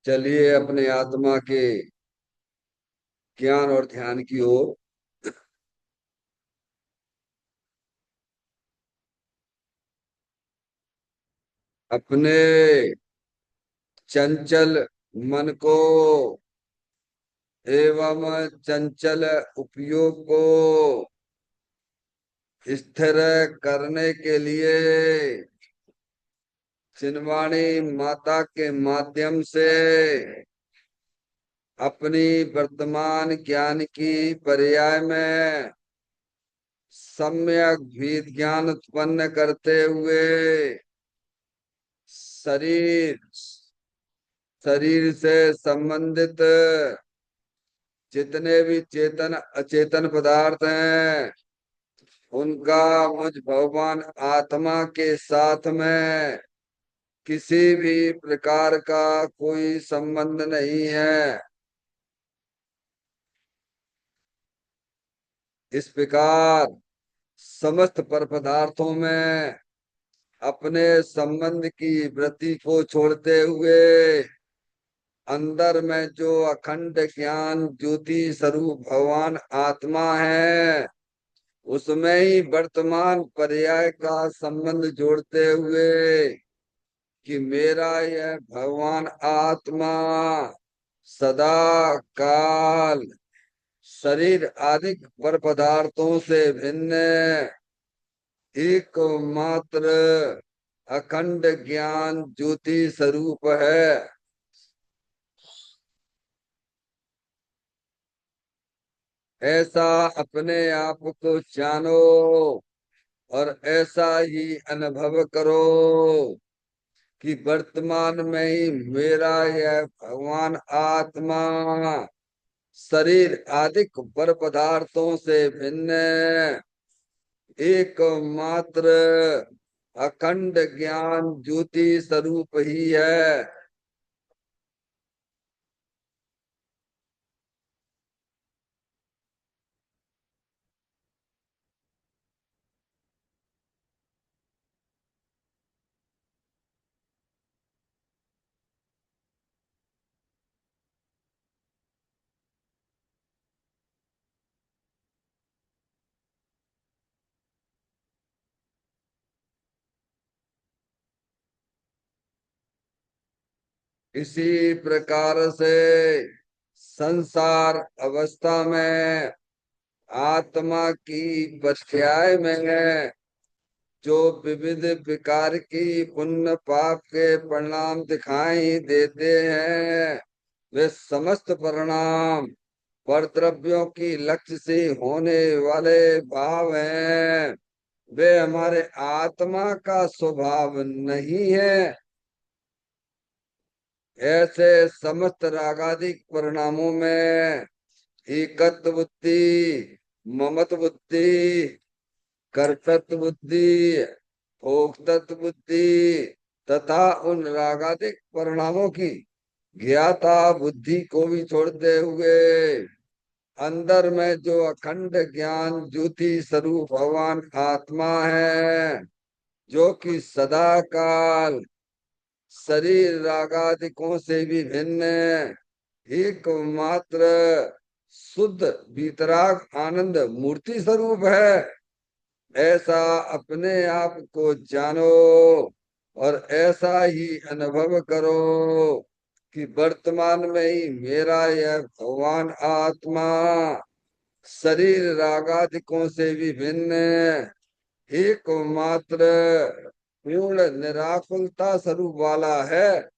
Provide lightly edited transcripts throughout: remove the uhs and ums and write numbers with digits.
चलिए अपने आत्मा के ज्ञान और ध्यान की ओर। अपने चंचल मन को एवं चंचल उपयोग को स्थिर करने के लिए चिन्वाणी माता के माध्यम से अपनी वर्तमान ज्ञान की पर्याय में सम्यक विज्ञान उत्पन्न करते हुए शरीर शरीर से संबंधित जितने भी चेतन अचेतन पदार्थ हैं उनका मुझ भगवान आत्मा के साथ में किसी भी प्रकार का कोई संबंध नहीं है। इस प्रकार समस्त पर पदार्थों में अपने संबंध की वृत्ति को छोड़ते हुए अंदर में जो अखंड ज्ञान ज्योति स्वरूप भगवान आत्मा है उसमें ही वर्तमान पर्याय का संबंध जोड़ते हुए कि मेरा यह भगवान आत्मा सदा काल शरीर आदि पर पदार्थों से भिन्न एकमात्र अखंड ज्ञान ज्योति स्वरूप है। ऐसा अपने आप को जानो और ऐसा ही अनुभव करो कि वर्तमान में ही मेरा यह भगवान आत्मा शरीर आदि पर पदार्थों से भिन्न एकमात्र अखंड ज्ञान ज्योति स्वरूप ही है। इसी प्रकार से संसार अवस्था में आत्मा की पर्याय में जो विविध विकार की पुण्य पाप के परिणाम दिखाई देते हैं वे समस्त परिणाम परद्रव्यों की लक्ष्य से होने वाले भाव हैं। वे हमारे आत्मा का स्वभाव नहीं है। ऐसे समस्त रागादिक परिणामों में एकत्व बुद्धि, ममत्व बुद्धि, कर्तृत्व बुद्धि, भोक्तृत्व बुद्धि तथा उन रागादिक परिणामों की ज्ञाता बुद्धि को भी छोड़ते हुए अंदर में जो अखंड ज्ञान ज्योति स्वरूप भगवान आत्मा है जो कि सदा काल शरीर रागादिकों से भी भिन्न एकमात्र शुद्ध वितराग आनंद मूर्ति स्वरूप है। ऐसा अपने आप को जानो और ऐसा ही अनुभव करो कि वर्तमान में ही मेरा यह भगवान आत्मा शरीर रागादिकों से भी भिन्न एकमात्र पूर्ण निराकुलता स्वरूप वाला है।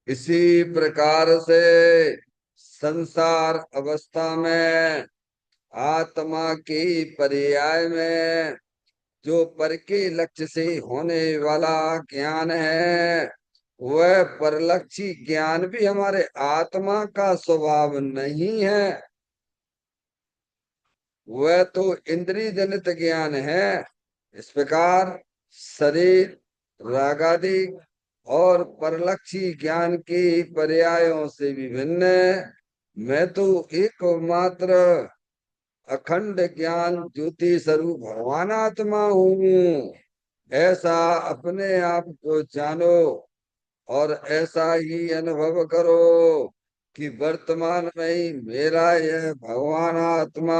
इसी प्रकार से संसार अवस्था में आत्मा की पर्याय में जो पर के लक्ष्य से होने वाला ज्ञान है, वह परलक्षी ज्ञान भी हमारे आत्मा का स्वभाव नहीं है। वह तो इंद्रिय जनित ज्ञान है। इस प्रकार शरीर, रागादि और परलक्षी ज्ञान के पर्यायों से विभिन्न मैं तो एकमात्र अखंड ज्ञान ज्योति स्वरूप भगवान आत्मा हूँ। ऐसा अपने आप को जानो और ऐसा ही अनुभव करो कि वर्तमान में ही मेरा यह भगवान आत्मा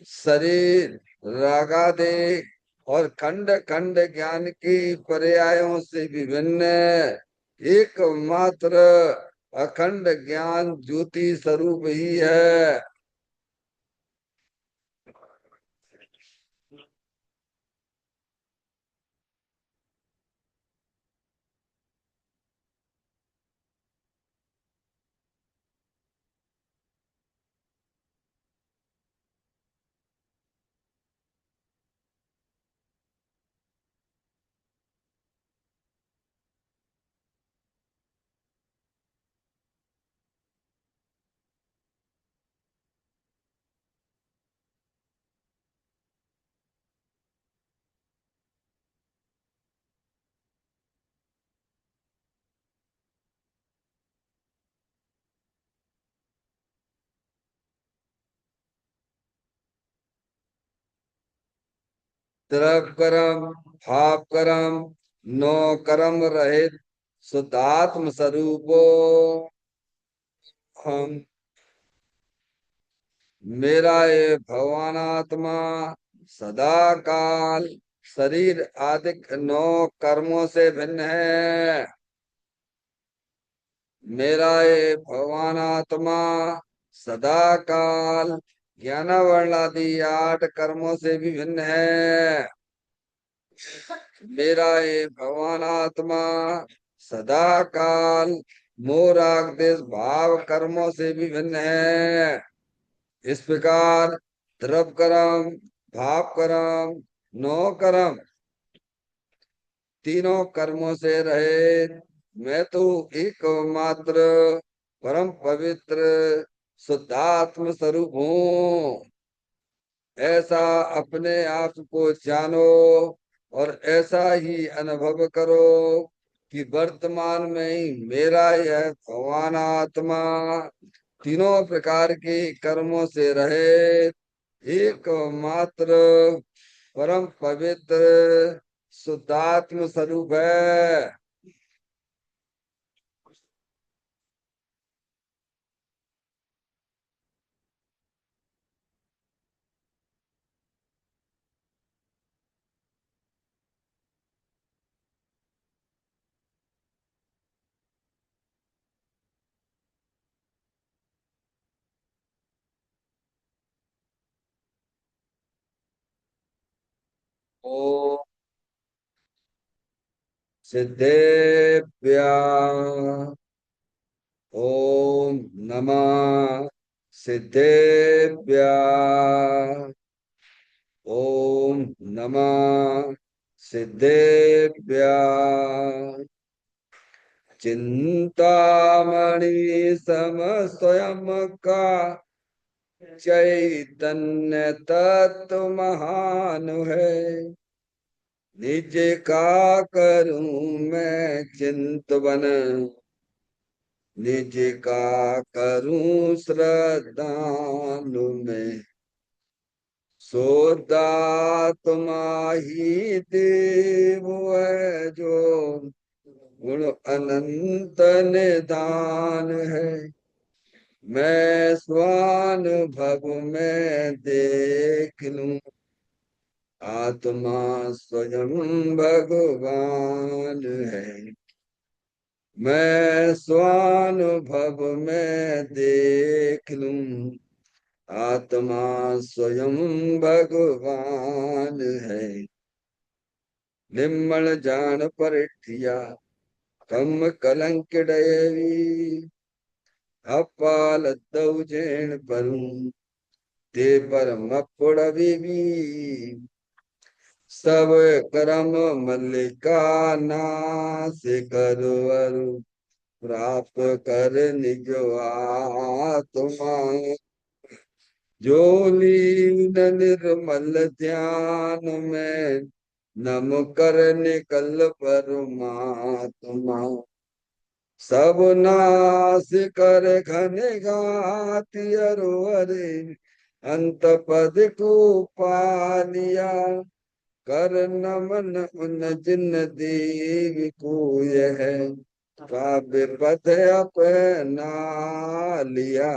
शरीर, रागादि और खंड खंड ज्ञान की पर्यायों से विभिन्न एकमात्र अखंड ज्ञान ज्योति स्वरूप ही है। तरफ कर्म, भाव कर्म, नो कर्म रहित शुद्धात्म स्वरूपो हम। मेरा ये भगवान आत्मा सदा काल शरीर आदि नौ कर्मों से भिन्न है। मेरा ये भगवान आत्मा सदा काल ज्ञान वर्ण आदि 8 कर्मों से भी भिन्न है। मेरा ये भगवान आत्मा सदा काल मोह राग देश भाव कर्मों से भी भिन्न है। इस प्रकार द्रव कर्म, भाव कर्म, नो कर्म तीनों कर्मों से रहे मैं तो एकमात्र परम पवित्र शुद्धात्म स्वरूप हूँ। ऐसा अपने आप को जानो और ऐसा ही अनुभव करो कि वर्तमान में ही मेरा यह भगवान आत्मा तीनों प्रकार के कर्मों से रहे एकमात्र परम पवित्र शुद्धात्म स्वरूप है। ओ सिद्धेभ्य ओम नमः सिद्धेभ्य ओम नमः सिद्धेभ्य। चिंतामणि सम स्वयं का चैतन्य तत्व महान है। निज का करूं मैं चिंतवन, निज का करूं श्रद्धानु में। तुम्हाही देव है जो गुण अनंत निदान है। मैं स्वानुभव में देख लूं आत्मा स्वयं भगवान है। मैं स्वानुभव में देख लूं आत्मा स्वयं भगवान है। निम्मल जान परिठिया कम कलंक डयवी अपाल दौ जैन परू ते पर मपुड़ भी सब करम मल्लिका नाश करवर प्राप्त कर निज आत्मा जो लीन निर्मल ध्यान में नम कर निकल परमात्मा सब नाश कर घन घाति अरे अंत पद को पालिया कर नमन उन जिन देव को यह काव्य पथ अपना लिया।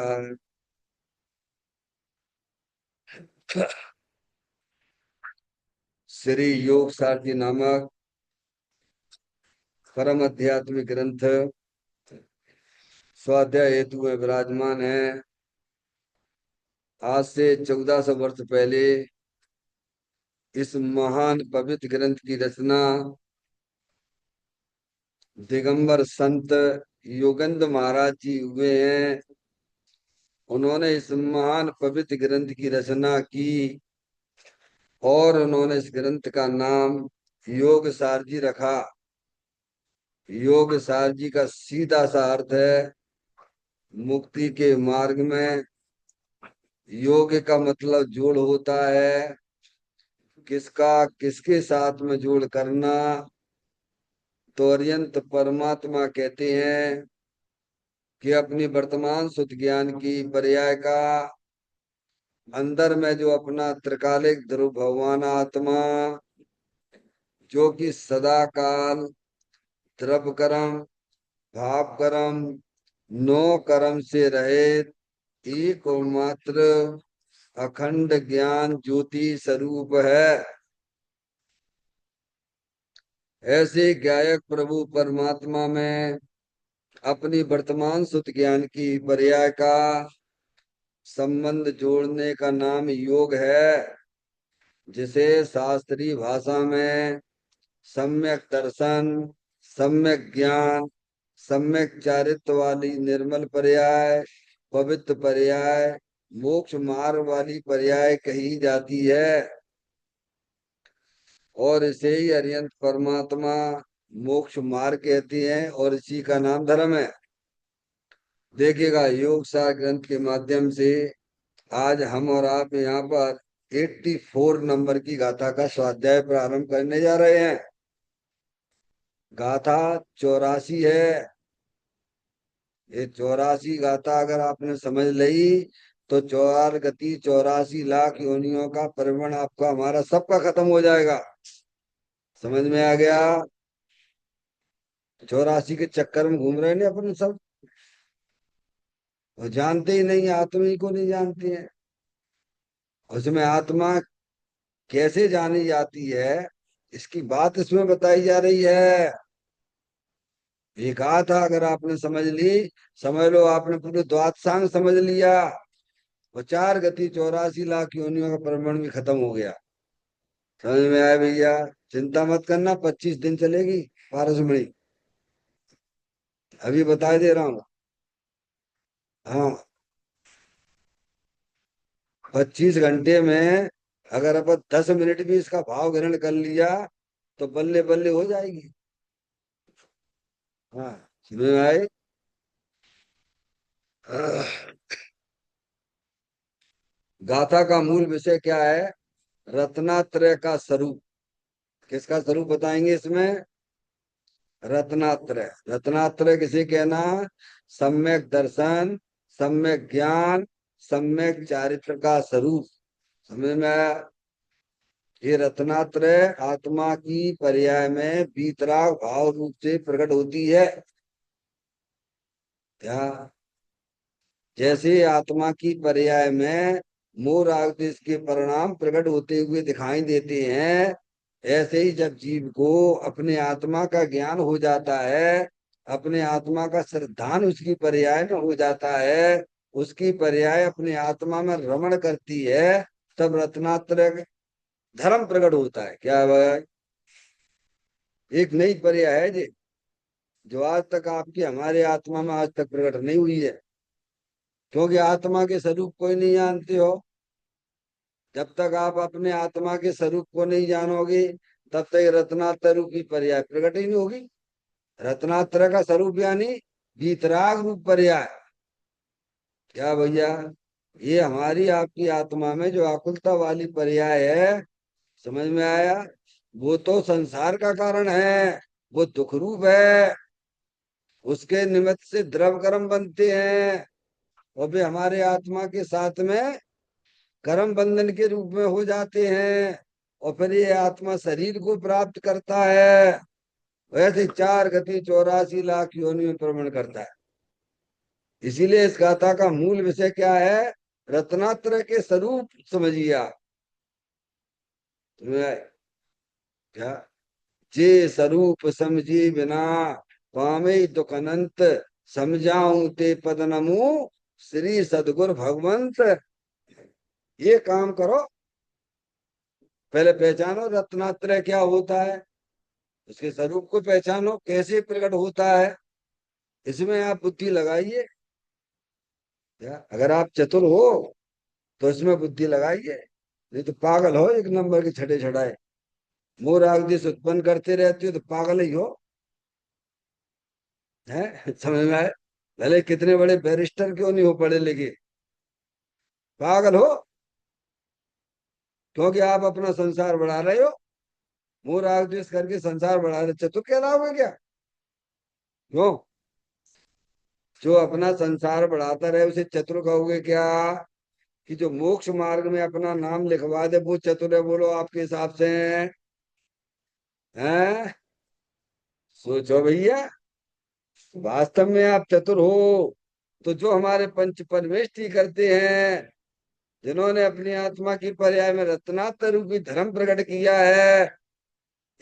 श्री योग सारथी नामक परम आध्यात्मिक ग्रंथ स्वाध्याय हेतु में विराजमान है। आज से 1400 वर्ष पहले इस महान पवित्र ग्रंथ की रचना दिगंबर संत योगेंद्र महाराज जी हुए हैं। उन्होंने इस महान पवित्र ग्रंथ की रचना की और उन्होंने इस ग्रंथ का नाम योग सारजी रखा। योग सारजी का सीधा सा अर्थ है मुक्ति के मार्ग में। योग का मतलब जोड़ होता है, किसका किसके साथ में जोड़ करना। तो अरियंत परमात्मा कहते हैं कि अपनी वर्तमान शुद्ध ज्ञान की पर्याय का अंदर में जो अपना त्रिकालिक ध्रुव भगवान आत्मा जो कि सदा काल द्रव कर्म भाव कर्म नो कर्म से रहित एक और मात्र अखंड ज्ञान ज्योति स्वरूप है, ऐसे गायक प्रभु परमात्मा में अपनी वर्तमान शुद्ध ज्ञान की पर्याय का संबंध जोड़ने का नाम योग है, जिसे शास्त्रीय भाषा में सम्यक दर्शन, सम्यक ज्ञान, सम्यक चारित्र वाली निर्मल पर्याय, पवित्र पर्याय, मोक्ष मार्ग वाली पर्याय कही जाती है। और इसे ही अरिहंत परमात्मा मोक्ष मार्ग कहते हैं और इसी का नाम धर्म है। देखिएगा योग सार ग्रंथ के माध्यम से आज हम और आप यहाँ पर 84 नंबर की गाथा का स्वाध्याय प्रारंभ करने जा रहे हैं। गाथा 84 है। ये 84 गाथा अगर आपने समझ ली तो 84 योनियों का परिवर्ण आपका हमारा सबका खत्म हो जाएगा। समझ में आ गया? 84 के चक्कर में घूम रहे हैं अपन सब, और जानते ही नहीं, आत्मा ही को नहीं जानते हैं। उसमें आत्मा कैसे जानी जाती है इसकी बात इसमें बताई जा रही है। ये कहा था अगर आपने समझ ली, समझ लो आपने पूरे द्वादशांग समझ लिया और 4 गति 84 लाख योनियों का प्रमाण भी खत्म हो गया। समझ में आया भैया? चिंता मत करना, 25 दिन चलेगी पारसमणि, अभी बता दे रहा हूँ। हाँ, 25 घंटे में अगर अपन 10 मिनट भी इसका भाव ग्रहण कर लिया तो बल्ले बल्ले हो जाएगी। हाँ, समझ में आए? गाथा का मूल विषय क्या है? रत्नात्रय का स्वरूप। किसका स्वरूप बताएंगे इसमें? रत्नात्रय। रत्नात्रय किसे कहना? सम्यक दर्शन, सम्यक ज्ञान, सम्यक चारित्र का स्वरूप। समझ में आया? ये रत्नात्रय आत्मा की पर्याय में वीतराग भाव रूप से प्रकट होती है। क्या? जैसे आत्मा की पर्याय में मोर आदेश के परिणाम प्रकट होते हुए दिखाई देते हैं, ऐसे ही जब जीव को अपने आत्मा का ज्ञान हो जाता है, अपने आत्मा का श्रद्धान उसकी पर्याय में हो जाता है, उसकी पर्याय अपने आत्मा में रमण करती है, तब रत्नात्रय धर्म प्रकट होता है। क्या है? एक नई पर्याय है जी, जो आज तक आपकी हमारे आत्मा में आज तक प्रकट नहीं हुई है, क्योंकि आत्मा के स्वरूप कोई नहीं जानते हो। जब तक आप अपने आत्मा के स्वरूप को नहीं जानोगे, तब तक रत्नात्र रूपी पर्याय प्रकट ही नहीं होगी। रत्नात्र का स्वरूप यानी वीतराग रूप पर्याय। क्या भैया, ये हमारी आपकी आत्मा में जो आकुलता वाली पर्याय है, समझ में आया? वो तो संसार का कारण है, वो दुख रूप है। उसके निमित्त से द्रव कर्म बनते हैं, और वे हमारे आत्मा के साथ में कर्म बंधन के रूप में हो जाते हैं, और फिर ये आत्मा शरीर को प्राप्त करता है। वैसे 4 गति 84 लाख योनि में भ्रमण करता है। इसीलिए इस गाथा का मूल विषय क्या है? रत्नात्रय के स्वरूप समझिए आप। तुम्हें क्या जे स्वरूप समझी बिना, पामे दुख अनंत, समझाऊं ते पद नमो श्री सदगुरु भगवंत। ये काम करो, पहले पहचानो रत्नात्रय क्या होता है, उसके स्वरूप को पहचानो, कैसे प्रकट होता है, इसमें आप बुद्धि लगाइए। अगर आप चतुर हो तो इसमें बुद्धि लगाइए, नहीं तो पागल हो, एक नंबर के छठे छड़ाए। मोर आग जिस उत्पन्न करते रहते हो तो पागल ही हो। है समझ में आए? भले कितने बड़े बैरिस्टर क्यों नहीं हो, पढ़े लिखे, पागल हो, क्योंकि आप अपना संसार बढ़ा रहे हो। मोर आग जिस करके संसार बढ़ा रहे, चतुर कहलाओगे क्या? क्यों? जो अपना संसार बढ़ाता रहे उसे चतुर कहोगे क्या? कि जो मोक्ष मार्ग में अपना नाम लिखवा दे वो चतुर है? बोलो आपके हिसाब से। हैं? सोचो भैया, वास्तव में आप चतुर हो तो जो हमारे पंच परमेष्टि करते हैं, जिन्होंने अपनी आत्मा की पर्याय में रत्नात्र रूपी धर्म प्रकट किया है,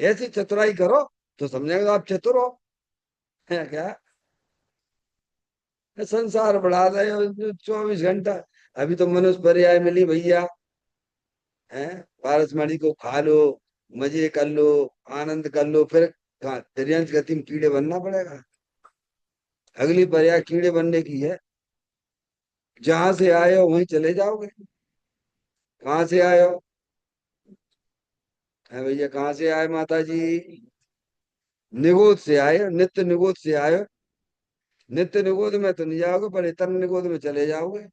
ऐसी चतुराई करो तो समझेगा आप चतुर हो। है क्या? संसार बढ़ा रहे हो 24 घंटा। अभी तो मनुष्य पर्याय मिली भैया, है, पारसमणि को खा लो, मजे कर लो, आनंद कर लो, फिर कहाँ तिर्यंच गति में कीड़े बनना पड़ेगा। अगली पर्याय कीड़े बनने की है। जहां से आए हो वहीं चले जाओगे। कहाँ से आए हो? है भैया, कहाँ से आए माता जी? निगोद से आए हो, नित्य निगोद से आए हो। नित्य निगोद में तो नहीं जाओगे, पर इतर निगोद में चले जाओगे।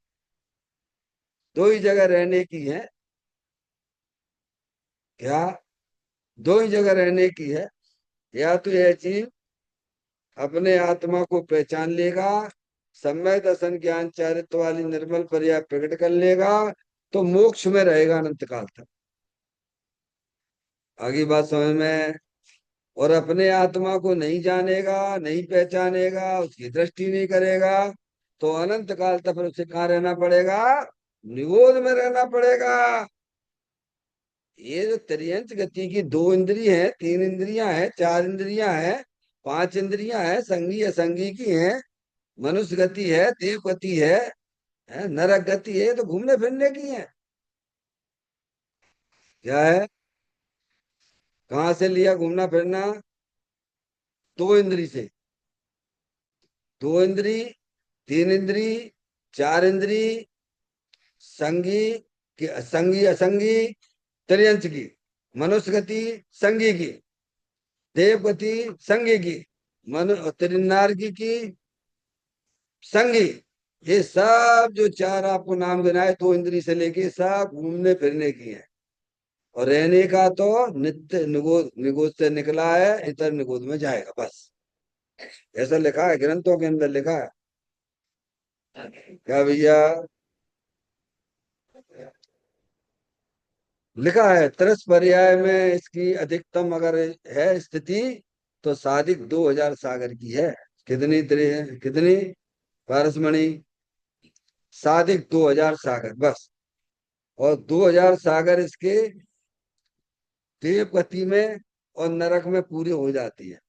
दो ही जगह रहने की है। क्या? दो ही जगह रहने की है। या तो यह जीव अपने आत्मा को पहचान लेगा, सम्यक दर्शन ज्ञान चारित्व वाली निर्मल पर्याय प्रकट कर लेगा, तो मोक्ष में रहेगा अनंत काल तक। आगे बात समझ में? और अपने आत्मा को नहीं जानेगा, नहीं पहचानेगा, उसकी दृष्टि नहीं करेगा, तो अनंत काल तक फिर उसे कहाँ रहना पड़ेगा? निगोद में रहना पड़ेगा। ये जो त्रियंच गति की 2 इंद्रिय है, 3 इंद्रियां हैं, 4 इंद्रियां हैं, 5 इंद्रियां हैं, संगी असंगी की हैं, मनुष्य गति है, देव गति है, नरक गति है, तो घूमने फिरने की है। क्या है? कहाँ से लिया घूमना फिरना? 2 इंद्री से। 2 इंद्री, 3 इंद्री, 4 इंद्री, संगी की, संगी असंगी, त्रियंच की, मनुष्य गति संगी की, देव गति संगी की, मनु त्रिनार्गी की संगी। ये सब जो चार आपको नाम गिनाए 2 इंद्री से लेके सब घूमने फिरने की है। और रहने का तो नित्य निगोद, निगोद से निकला है, इतर निगोद में जाएगा बस। ऐसा लिखा है, ग्रंथों के अंदर लिखा है। क्या भैया? लिखा है त्रिस पर्याय में इसकी अधिकतम अगर है स्थिति, तो साधिक 2000 सागर की है। कितनी कितनी पारसमणि? साधिक 2000 सागर बस। और 2000 सागर इसके देव गति में और नरक में पूरी हो जाती है।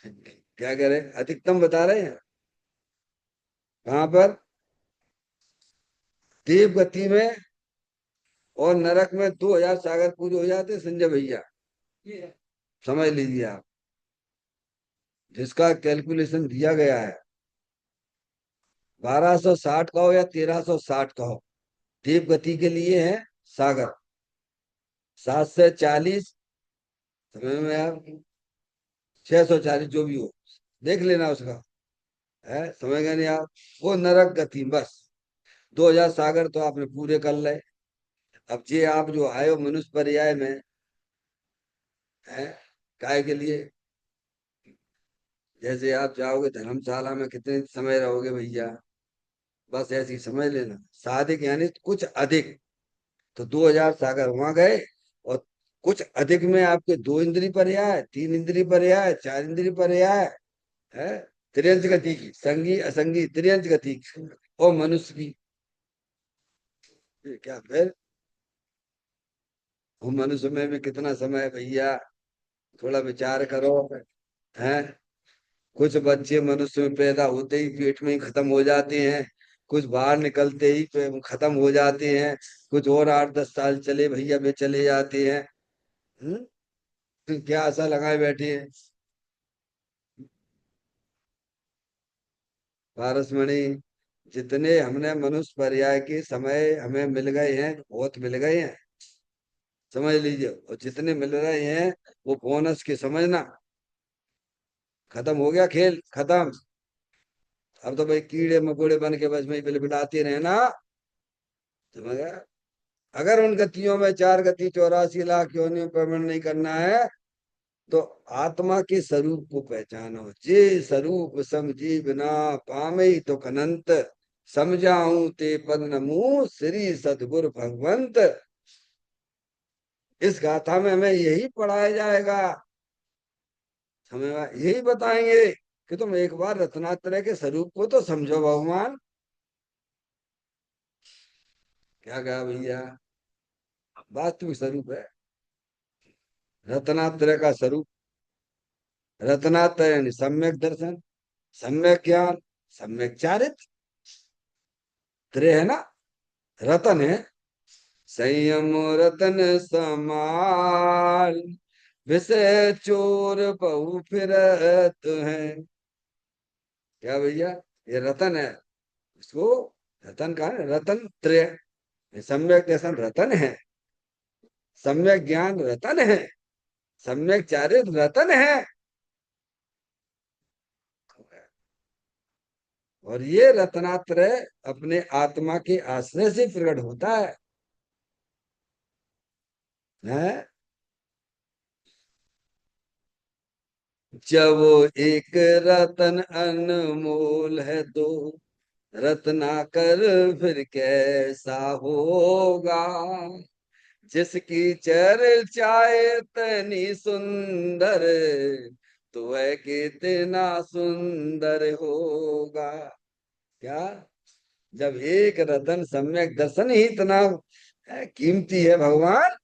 क्या कह रहे? अधिकतम बता रहे हैं। कहाँ पर? देव गति में और नरक में 2000 सागर पूरे हो जाते हैं, संजय भैया, समझ लीजिए आप। जिसका कैलकुलेशन दिया गया है 1260 का हो या 1360 का हो, तीव्र गति के लिए है सागर। 740, समझ में आप, 640 जो भी हो, देख लेना उसका, है समझ गए नहीं आप। वो नरक गति बस। 2000 सागर तो आपने पूरे कर ले। अब ये आप जो आए हो मनुष्य पर्याय में, है काय के लिए, जैसे आप जाओगे धर्मशाला में कितने समय रहोगे भैया, बस ऐसे ही समझ लेना। साधिक यानी कुछ अधिक, तो 2000 सागर वहां गए, और कुछ अधिक में आपके दो इंद्री पर्याय, तीन इंद्री पर्याय, चार इंद्री पर्याय, है त्रियंच गति की, संगी असंगी त्रियंच गति की, और मनुष्य की। ये क्या फिर, वो मनुष्य में भी कितना समय है भैया, थोड़ा विचार करो। हैं, कुछ बच्चे मनुष्य में पैदा होते ही पेट में ही खत्म हो जाते हैं, कुछ बाहर निकलते ही खत्म हो जाते हैं, कुछ और 8-10 साल चले भैया वे चले जाते हैं। क्या आशा लगाए बैठे हैं। पारसमणि, जितने हमने मनुष्य पर्याय के समय हमें मिल गए हैं, बहुत मिल गए हैं, समझ लीजिए, और जितने मिल रहे हैं वो बोनस के समझना। खत्म हो गया खेल, खत्म। अब तो भाई कीड़े मकोड़े बन के बस में बिलबिलाते रहे ना, समझ गया। अगर उन गतियों में 4 गति 84 लाख योनियों पर वर्णन नहीं करना है, तो आत्मा के स्वरूप को पहचानो। जे स्वरूप समझी बिना पामे तो अनंत, समझाऊं ते पद नमू श्री सतगुरु भगवंत। इस गाथा में हमें यही पढ़ाया जाएगा, हमें यही बताएंगे कि तुम एक बार रत्नात्रय के स्वरूप को तो समझो भगवान। क्या कहा भैया, वास्तविक स्वरूप है रत्नात्रय का स्वरूप। रत्नात्रय यानी सम्यक दर्शन, सम्यक ज्ञान, सम्यक चारित्र। त्रय है ना, रतन है, संयम रतन समाल, विषय चोर बहु फिरत है। क्या भैया, ये रतन है, इसको रतन कहा है, रतन त्रय। ये सम्यक दर्शन रतन है, सम्यक ज्ञान रतन है, सम्यक चारित्र रतन है, और ये रत्नात्रय अपने आत्मा के आश्रय से प्रकट होता है? जब एक रतन अनमोल है दो, रत्ना कर फिर कैसा होगा, जिसकी चर्चाए इतनी सुंदर, तो वह कितना सुंदर होगा। क्या, जब एक रतन सम्यक दर्शन ही इतना कीमती है भगवान,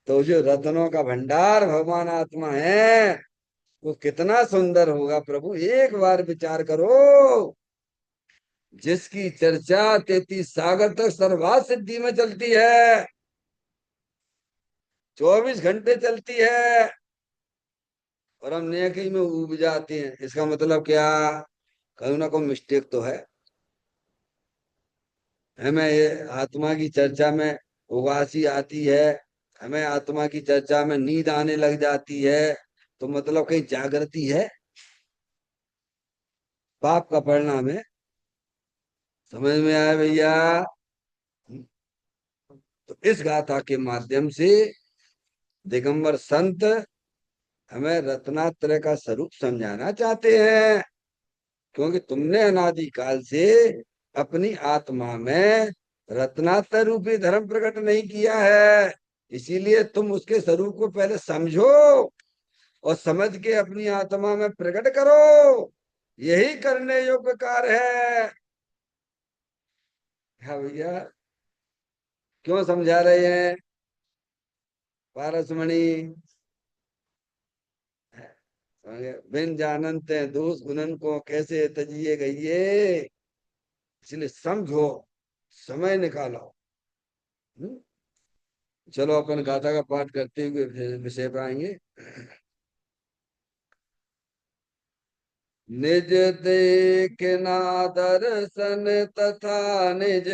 तो जो रत्नों का भंडार भगवान आत्मा है वो कितना सुंदर होगा प्रभु, एक बार विचार करो। जिसकी चर्चा 33 सागर तक सर्वात सिद्धि में चलती है, 24 घंटे चलती है, और हम नेकी में उब जाते हैं, इसका मतलब क्या, कहीं ना कोई मिस्टेक तो है। हमें ये आत्मा की चर्चा में उबासी आती है, हमें आत्मा की चर्चा में नींद आने लग जाती है, तो मतलब कहीं जागृति है, पाप का परिणाम है। समझ में आया भैया। तो इस गाथा के माध्यम से दिगंबर संत हमें रत्नात्रय का स्वरूप समझाना चाहते हैं, क्योंकि तुमने अनादिकाल से अपनी आत्मा में रत्नात्रय रूपी धर्म प्रकट नहीं किया है, इसीलिए तुम उसके स्वरूप को पहले समझो, और समझ के अपनी आत्मा में प्रकट करो, यही करने योग्य कार्य है। हाँ भैया, क्यों समझा रहे हैं पारसमणि, बिन जानते दोष गुणन को कैसे तजिए गईये, इसलिए समझो, समय निकालो। हम्म? चलो अपन गाथा का पाठ करते हुए विषय पर आएंगे। निज देखना दर्शन तथा निज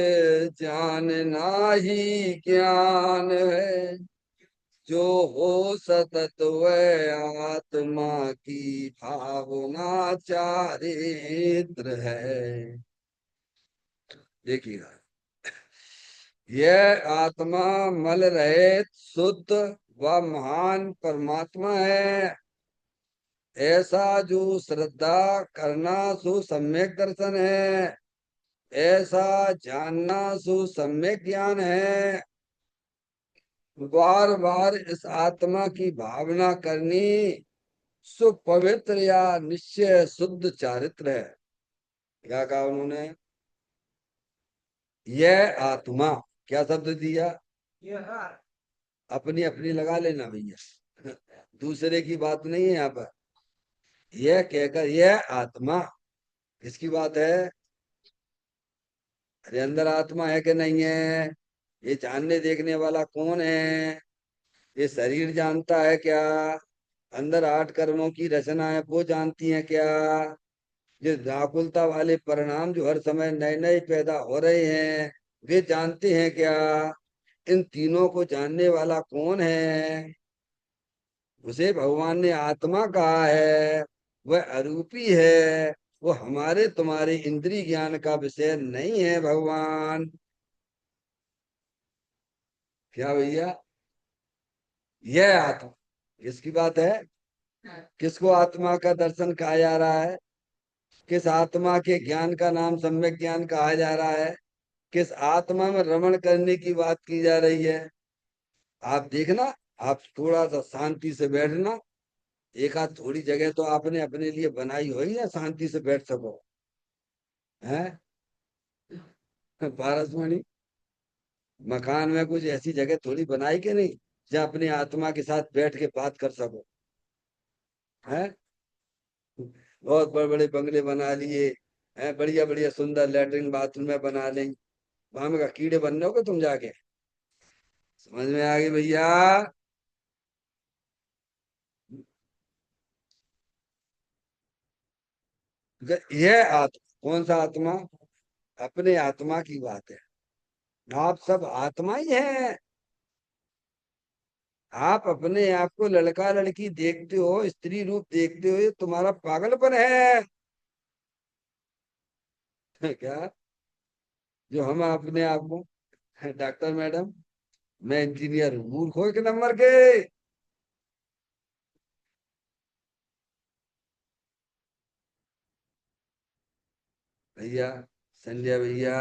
जान नाही ज्ञान है। जो हो सतत वह आत्मा की भावना चारित्र है। देखिएगा, यह आत्मा मल रहित शुद्ध व महान परमात्मा है। ऐसा जो श्रद्धा करना सो सम्यक दर्शन है। ऐसा जानना सो सम्यक ज्ञान है। बार बार इस आत्मा की भावना करनी सो पवित्र या निश्चय शुद्ध चारित्र है। क्या कहा उन्होंने? यह आत्मा, क्या शब्द दिया? अपनी अपनी लगा लेना भैया, दूसरे की बात नहीं है यहाँ पर। यह कहकर यह आत्मा किसकी बात है? अरे अंदर आत्मा है कि नहीं है? ये जानने देखने वाला कौन है? ये शरीर जानता है क्या? अंदर आठ कर्मों की रचना है वो जानती है क्या? जो व्याकुलता वाले परिणाम जो हर समय नए नए पैदा हो रहे हैं वे जानते हैं क्या? इन तीनों को जानने वाला कौन है? उसे भगवान ने आत्मा कहा है। वह अरूपी है। वो हमारे तुम्हारे इंद्रिय ज्ञान का विषय नहीं है भगवान। क्या भैया? यह आत्मा किसकी बात है? किसको आत्मा का दर्शन कहा जा रहा है? किस आत्मा के ज्ञान का नाम सम्यक ज्ञान कहा जा रहा है? किस आत्मा में रमण करने की बात की जा रही है? आप देखना, आप थोड़ा सा शांति से बैठना। एक आध थोड़ी जगह तो आपने अपने लिए बनाई होगी ना, शांति से बैठ सको। है पारसमणि, मकान में कुछ ऐसी जगह थोड़ी बनाई कि नहीं जहाँ अपनी आत्मा के साथ बैठ के बात कर सको? है बहुत बड़े बड़े बंगले बना लिए हैं, बढ़िया बढ़िया सुंदर लेटरिन बाथरूम में बना लें। वहां में का कीड़े बन रहे हो तुम जाके? समझ में आ गई भैया? यह आत्मा कौन सा आत्मा? अपने आत्मा की बात है। आप सब आत्मा ही हैं। आप अपने आप को लड़का लड़की देखते हो, स्त्री रूप देखते हो, ये तुम्हारा पागलपन है। क्या? जो हम अपने आप को, डॉक्टर मैडम, मैं इंजीनियर हूँ, मूर्ख हो एक नंबर के। भैया, संजय भैया,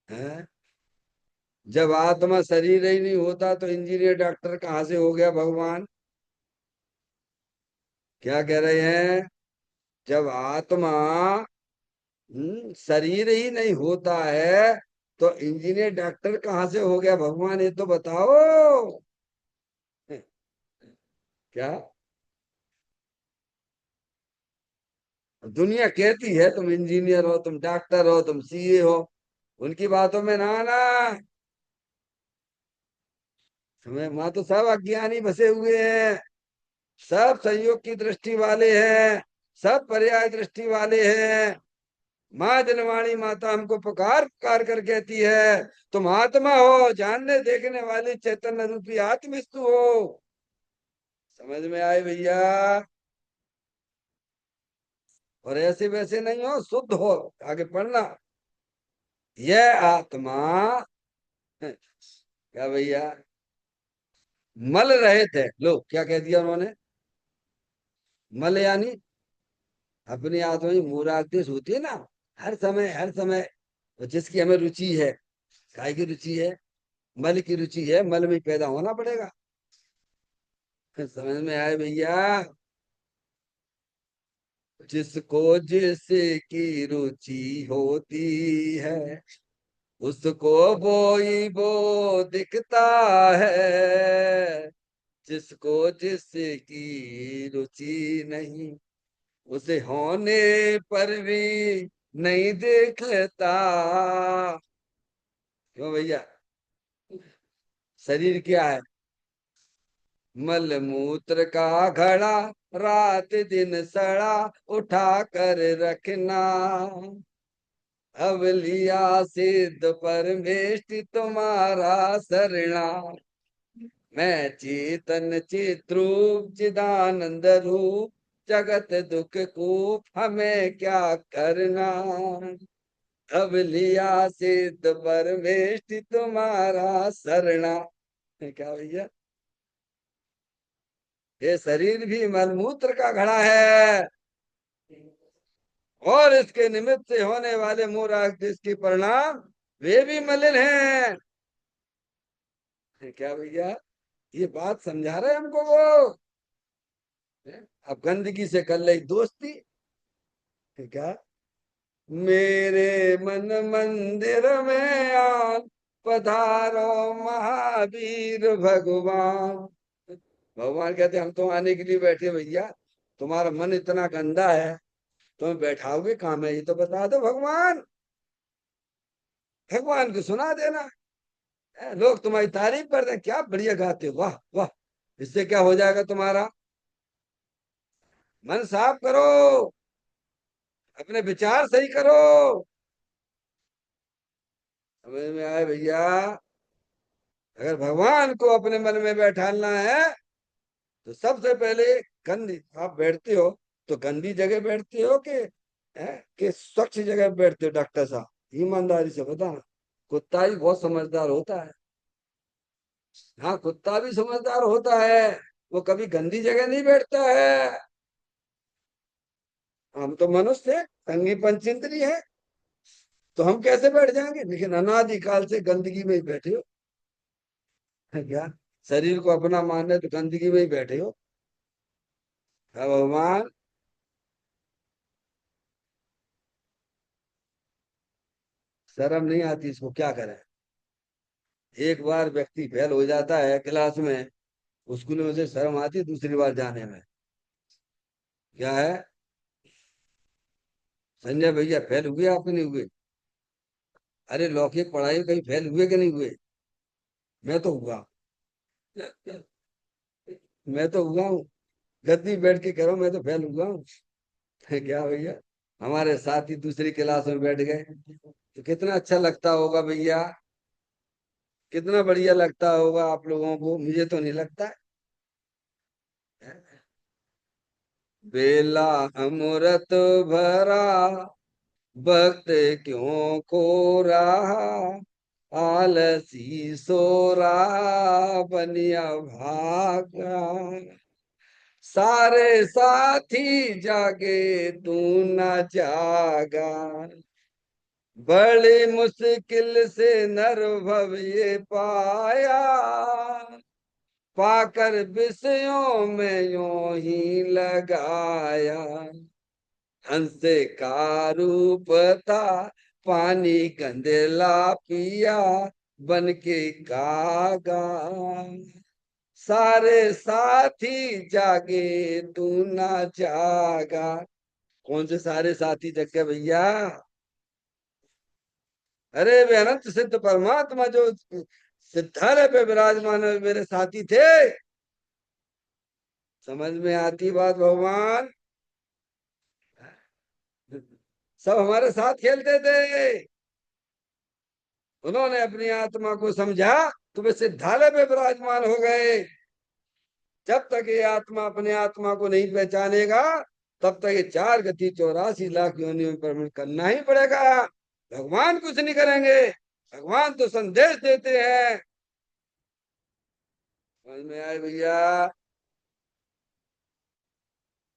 हैं? जब आत्मा शरीर ही नहीं होता तो इंजीनियर डॉक्टर कहाँ से हो गया भगवान? क्या कह रहे हैं? जब आत्मा शरीर ही नहीं होता है तो इंजीनियर डॉक्टर कहाँ से हो गया भगवान, ये तो बताओ। क्या? दुनिया कहती है तुम इंजीनियर हो, तुम डॉक्टर हो, तुम सीए हो। उनकी बातों में ना आना। समय वहां तो सब अज्ञानी बसे हुए हैं। सब संयोग की दृष्टि वाले हैं। सब पर्याय दृष्टि वाले हैं। माँ जनवाणी माता हमको पुकार पुकार कर कहती है, तुम आत्मा हो, जानने देखने वाली चैतन्य रूपी आत्मस्तु हो। समझ में आए भैया? और ऐसे वैसे नहीं हो, शुद्ध हो। आगे पढ़ना। यह आत्मा, क्या भैया, मल रहे थे लोग, क्या कह दिया उन्होंने? मल यानी अपनी आत्मा की मूरादेश होती है ना, हर समय जिसकी हमें रुचि है। काय की रुचि है? मल की रुचि है, मल में पैदा होना पड़ेगा। समझ में आए भैया? जिसको जिसकी रुचि होती है उसको वो ही वो दिखता है। जिसको जिसकी रुचि नहीं उसे होने पर भी नहीं देखता। क्यों भैया? शरीर क्या है? मल मूत्र का घड़ा रात दिन सड़ा उठा कर रखना। अब लिया सिद्ध परमेष्टि तुम्हारा शरणा। मैं चेतन चित्रूप चिदानंद रूप जगत दुख कूप हमें क्या करना। अब लिया सिद्ध परमेष्टि तुम्हारा शरणा। क्या भैया, ये शरीर भी मलमूत्र का घड़ा है और इसके निमित्त से होने वाले मूर्ख इसके परिणाम वे भी मलिन हैं। क्या भैया, ये बात समझा रहे हमको वो। अब गंदगी से कर ले दोस्ती। क्या, मेरे मन मंदिर में आन पधारो महावीर भगवान। भगवान कहते हम तो आने के लिए बैठे भैया, तुम्हारा मन इतना गंदा है, तुम्हें बैठाओगे कहाँ में ये तो बता दो भगवान। भगवान को सुना देना। लोग तुम्हारी तारीफ करते हैं, क्या बढ़िया गाते हो, वाह वाह। इससे क्या हो जाएगा तुम्हारा? मन साफ करो, अपने विचार सही करो। समझ में आए भैया? अगर भगवान को अपने मन में बैठाना है तो सबसे पहले गंदी, आप बैठते हो तो गंदी जगह बैठते हो कि स्वच्छ जगह बैठते हो? डॉक्टर साहब ईमानदारी से बताना। कुत्ता भी बहुत समझदार होता है। हाँ, कुत्ता भी समझदार होता है, वो कभी गंदी जगह नहीं बैठता है। हम तो मनुष्य है, संगी पंचेंद्रिय है, तो हम कैसे बैठ जाएंगे? लेकिन अनादिकाल से गंदगी में ही बैठे हो। है क्या? शरीर को अपना मानने तो गंदगी में ही बैठे हो। है भगवान। शर्म नहीं आती, इसको क्या करें? एक बार व्यक्ति फेल हो जाता है क्लास में, स्कूल में, से शर्म आती है दूसरी बार जाने में। क्या है संजय भैया, फेल हुए आप कि नहीं हुए? अरे लौकिक पढ़ाई में कहीं फेल हुए कि नहीं हुए? मैं तो हुआ। मैं तो हुआ हूँ, गद्दी बैठ के करो, मैं तो फेल हुआ हूँ। क्या भैया, हमारे साथ ही दूसरी क्लास में बैठ गए तो कितना अच्छा लगता होगा भैया। कितना बढ़िया लगता होगा आप लोगों को, मुझे तो नहीं लगता है। बेला अमृत भरा भक्त क्यों खो रहा, आलसी सो रहा बनिया भागा। सारे साथी जागे तू न जागा। बड़ी मुश्किल से नरभव ये पाया, पाकर विषयों में यूं ही लगाया। हंस का रूप था पानी गंदेला पिया, बन के गागा। सारे साथी जागे तू ना जागा। कौन से सारे साथी जग गए भैया? अरे वे अनंत सिद्ध परमात्मा जो सिद्धालय पे विराजमान है, मेरे साथी थे। समझ में आती बात भगवान? सब हमारे साथ खेलते थे। उन्होंने अपनी आत्मा को समझा तो वे सिद्धालय में विराजमान हो गए। जब तक ये आत्मा अपने आत्मा को नहीं पहचानेगा, तब तक ये 4 गति 84 लाख योनियों में भ्रमण करना ही पड़ेगा। भगवान कुछ नहीं करेंगे, भगवान तो संदेश देते हैं। समझ में आए भैया?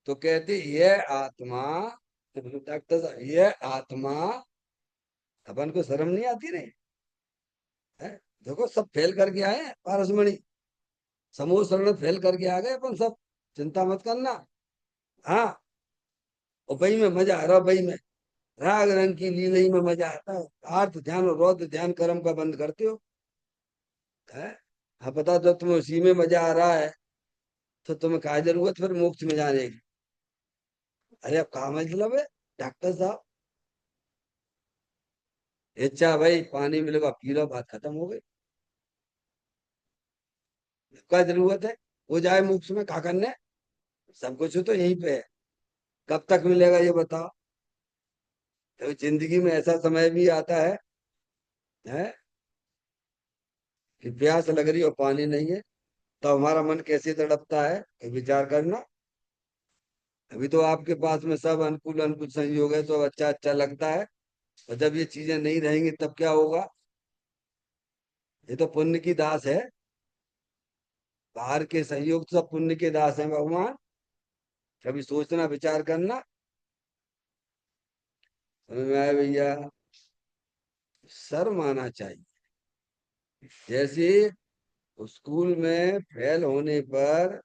तो कहते ये आत्मा, डॉक्टर साहब ये आत्मा, अपन को शर्म नहीं आती नहीं है? देखो सब फेल करके आए हैं, पारसमणि समूह शरण फेल करके आ गए अपन सब। चिंता मत करना। हाँ, और वही में मजा आ रहा, वही में राग रंग की लीला में मजा आता है। आर्थ ध्यान और रौद्र ध्यान कर्म का बंद करते हो है? हाँ, पता तो तुम्हें उसी में मजा आ रहा है, तो तुम्हें क्या जरूरत फिर मोक्ष में जाने की? अरे अब कहा मतलब है डॉक्टर साहब? अच्छा भाई, पानी मिलेगा पी लो, बात खत्म हो गई। क्या जरूरत है? वो जाए मोक्ष में, क्या करने? सब कुछ तो यहीं पे है। कब तक मिलेगा ये बताओ? तो जिंदगी में ऐसा समय भी आता है कि प्यास लग रही और पानी नहीं है, तो हमारा मन कैसे तड़पता है, ये विचार करना। अभी तो आपके पास में सब अनुकूल अनुकूल संयोग है, तो अच्छा अच्छा लगता है। और जब ये चीजें नहीं रहेंगी तब क्या होगा? ये तो पुण्य की दास है। बाहर के संयोग सब पुण्य के दास हैं भगवान। कभी सोचना, विचार करना। समझ में आया भैया? शर्म आना चाहिए। जैसे स्कूल में फेल होने पर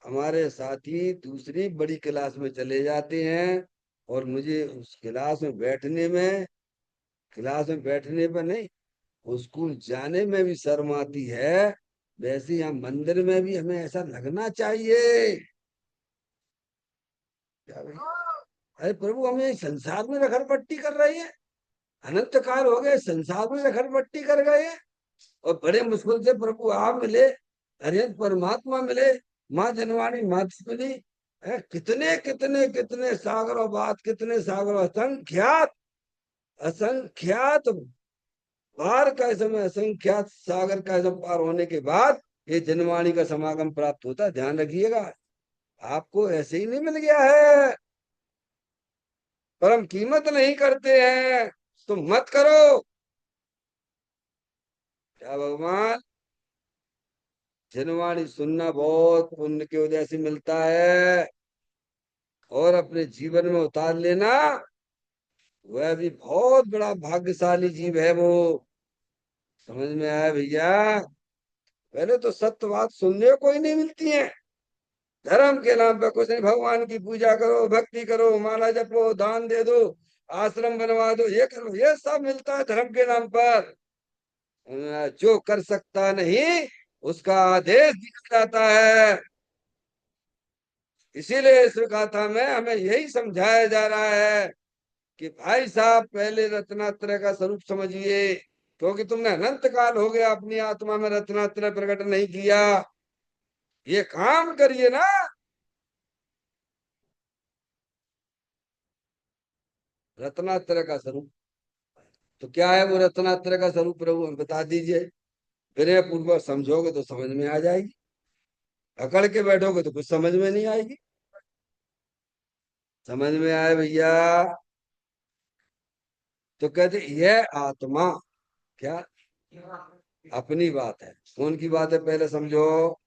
हमारे साथी दूसरी बड़ी क्लास में चले जाते हैं, और मुझे उस क्लास में बैठने पर नहीं, स्कूल जाने में भी शर्म आती है। वैसे ही हम मंदिर में भी हमें ऐसा लगना चाहिए। क्या भाई? अरे प्रभु, हमें इस संसार में रखड़पट्टी कर रही है। अनंत काल हो गए संसार में रखड़पट्टी कर गए हैं, और बड़े मुश्किल से प्रभु आप मिले, अरे परमात्मा मिले, माँ जनवाणी माता मिली। कितने कितने कितने सागरों बात, कितने सागरों, असंख्यात असंख्यात पार का समय, असंख्यात सागर का समय पार होने के बाद ये जनवाणी का समागम प्राप्त होता है। ध्यान रखिएगा, आपको ऐसे ही नहीं मिल गया है। पर हम कीमत नहीं करते हैं, तो मत करो। क्या भगवान? जनवाणी सुनना बहुत पुण्य की वजह से मिलता है, और अपने जीवन में उतार लेना, वह भी बहुत बड़ा भाग्यशाली जीव है वो। समझ में आया भैया? पहले तो सत्य बात सुनने को ही नहीं मिलती है। धर्म के नाम पे कुछ नहीं, भगवान की पूजा करो, भक्ति करो, माला जपो, दान दे दो, आश्रम बनवा दो, ये करो, ये सब मिलता है धर्म के नाम पर। जो कर सकता नहीं उसका आदेश दिया जाता है। इसीलिए इस गाथा में हमें यही समझाया जा रहा है कि भाई साहब, पहले रत्नात्रय का स्वरूप समझिए, क्योंकि तुमने अनंत काल हो गया अपनी आत्मा में रत्नात्रय प्रकट नहीं किया। ये काम करिए ना। रत्नात्रय का स्वरूप तो क्या है? वो रत्नात्रय का स्वरूप प्रभु हम बता दीजिए। विनय पूर्वक समझोगे तो समझ में आ जाएगी, अकड़ के बैठोगे तो कुछ समझ में नहीं आएगी। समझ में आए भैया? तो कहते यह आत्मा, क्या अपनी बात है? कौन की बात है पहले समझो।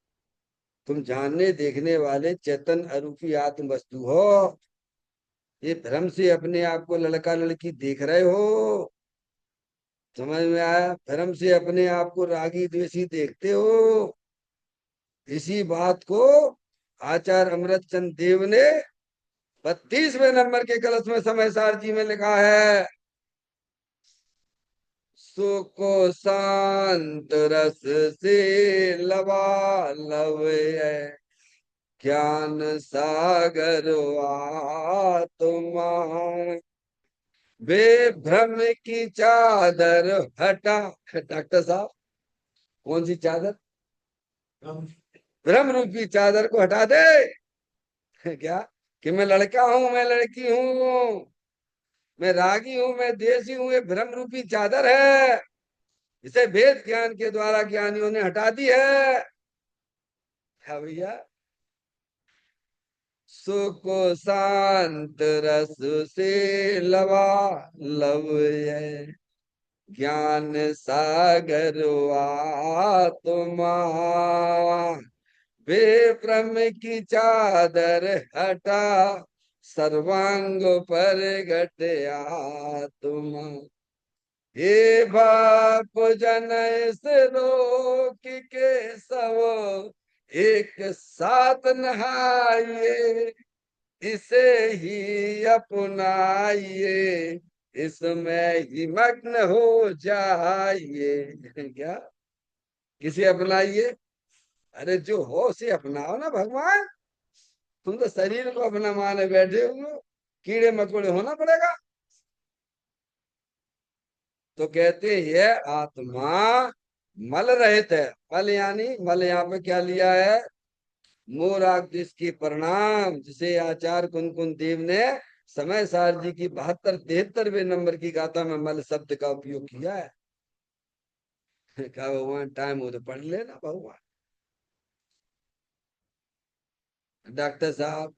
तुम जानने देखने वाले चेतन अरूपी आत्म वस्तु हो। ये भ्रम से अपने आप को लड़का लड़की देख रहे हो। समझ में आया? भ्रम से अपने आप को रागी द्वेषी देखते हो। इसी बात को आचार्य अमृत चंद देव ने 32वें नंबर के कलश में समय सार जी में लिखा है। सुको शांत रस से लबालब है, ज्ञान सागर आत्मा, बेभ्रम की चादर हटा। डॉक्टर साहब, कौन सी चादर? भ्रम रूपी चादर को हटा दे। क्या? कि मैं लड़का हूं, मैं लड़की हूं, मैं रागी हूं, मैं देसी हूं, ये भ्रम रूपी चादर है। इसे वेद ज्ञान के द्वारा ज्ञानियों ने हटा दी है। क्या भैया? सुख शांत रस से लवा लव है, ज्ञान सागर आत्मा, बेभ्रम की चादर हटा, सर्वांग पर घट आत्मा। हे बाप जन इस लोक के सब एक साथ नहाइए, इसे ही अपनाइए, इसमें ही मग्न हो जाइए। क्या? किसे अपनाइए? अरे जो हो उसे अपनाओ ना भगवान। तुम तो शरीर को अपना माने बैठे हो, कीड़े मकोड़े होना पड़ेगा। तो कहते हैं यह आत्मा मल रहित है। मल यानी, मल यहाँ पे क्या लिया है? मोराग जिसकी प्रणाम, जिसे आचार्य कुनकुन देव ने समय सार जी की 72-73वें नंबर की गाथा में मल शब्द का उपयोग किया है। कहा भगवान टाइम हो तो पढ़ लेना भगवान। डॉक्टर साहब,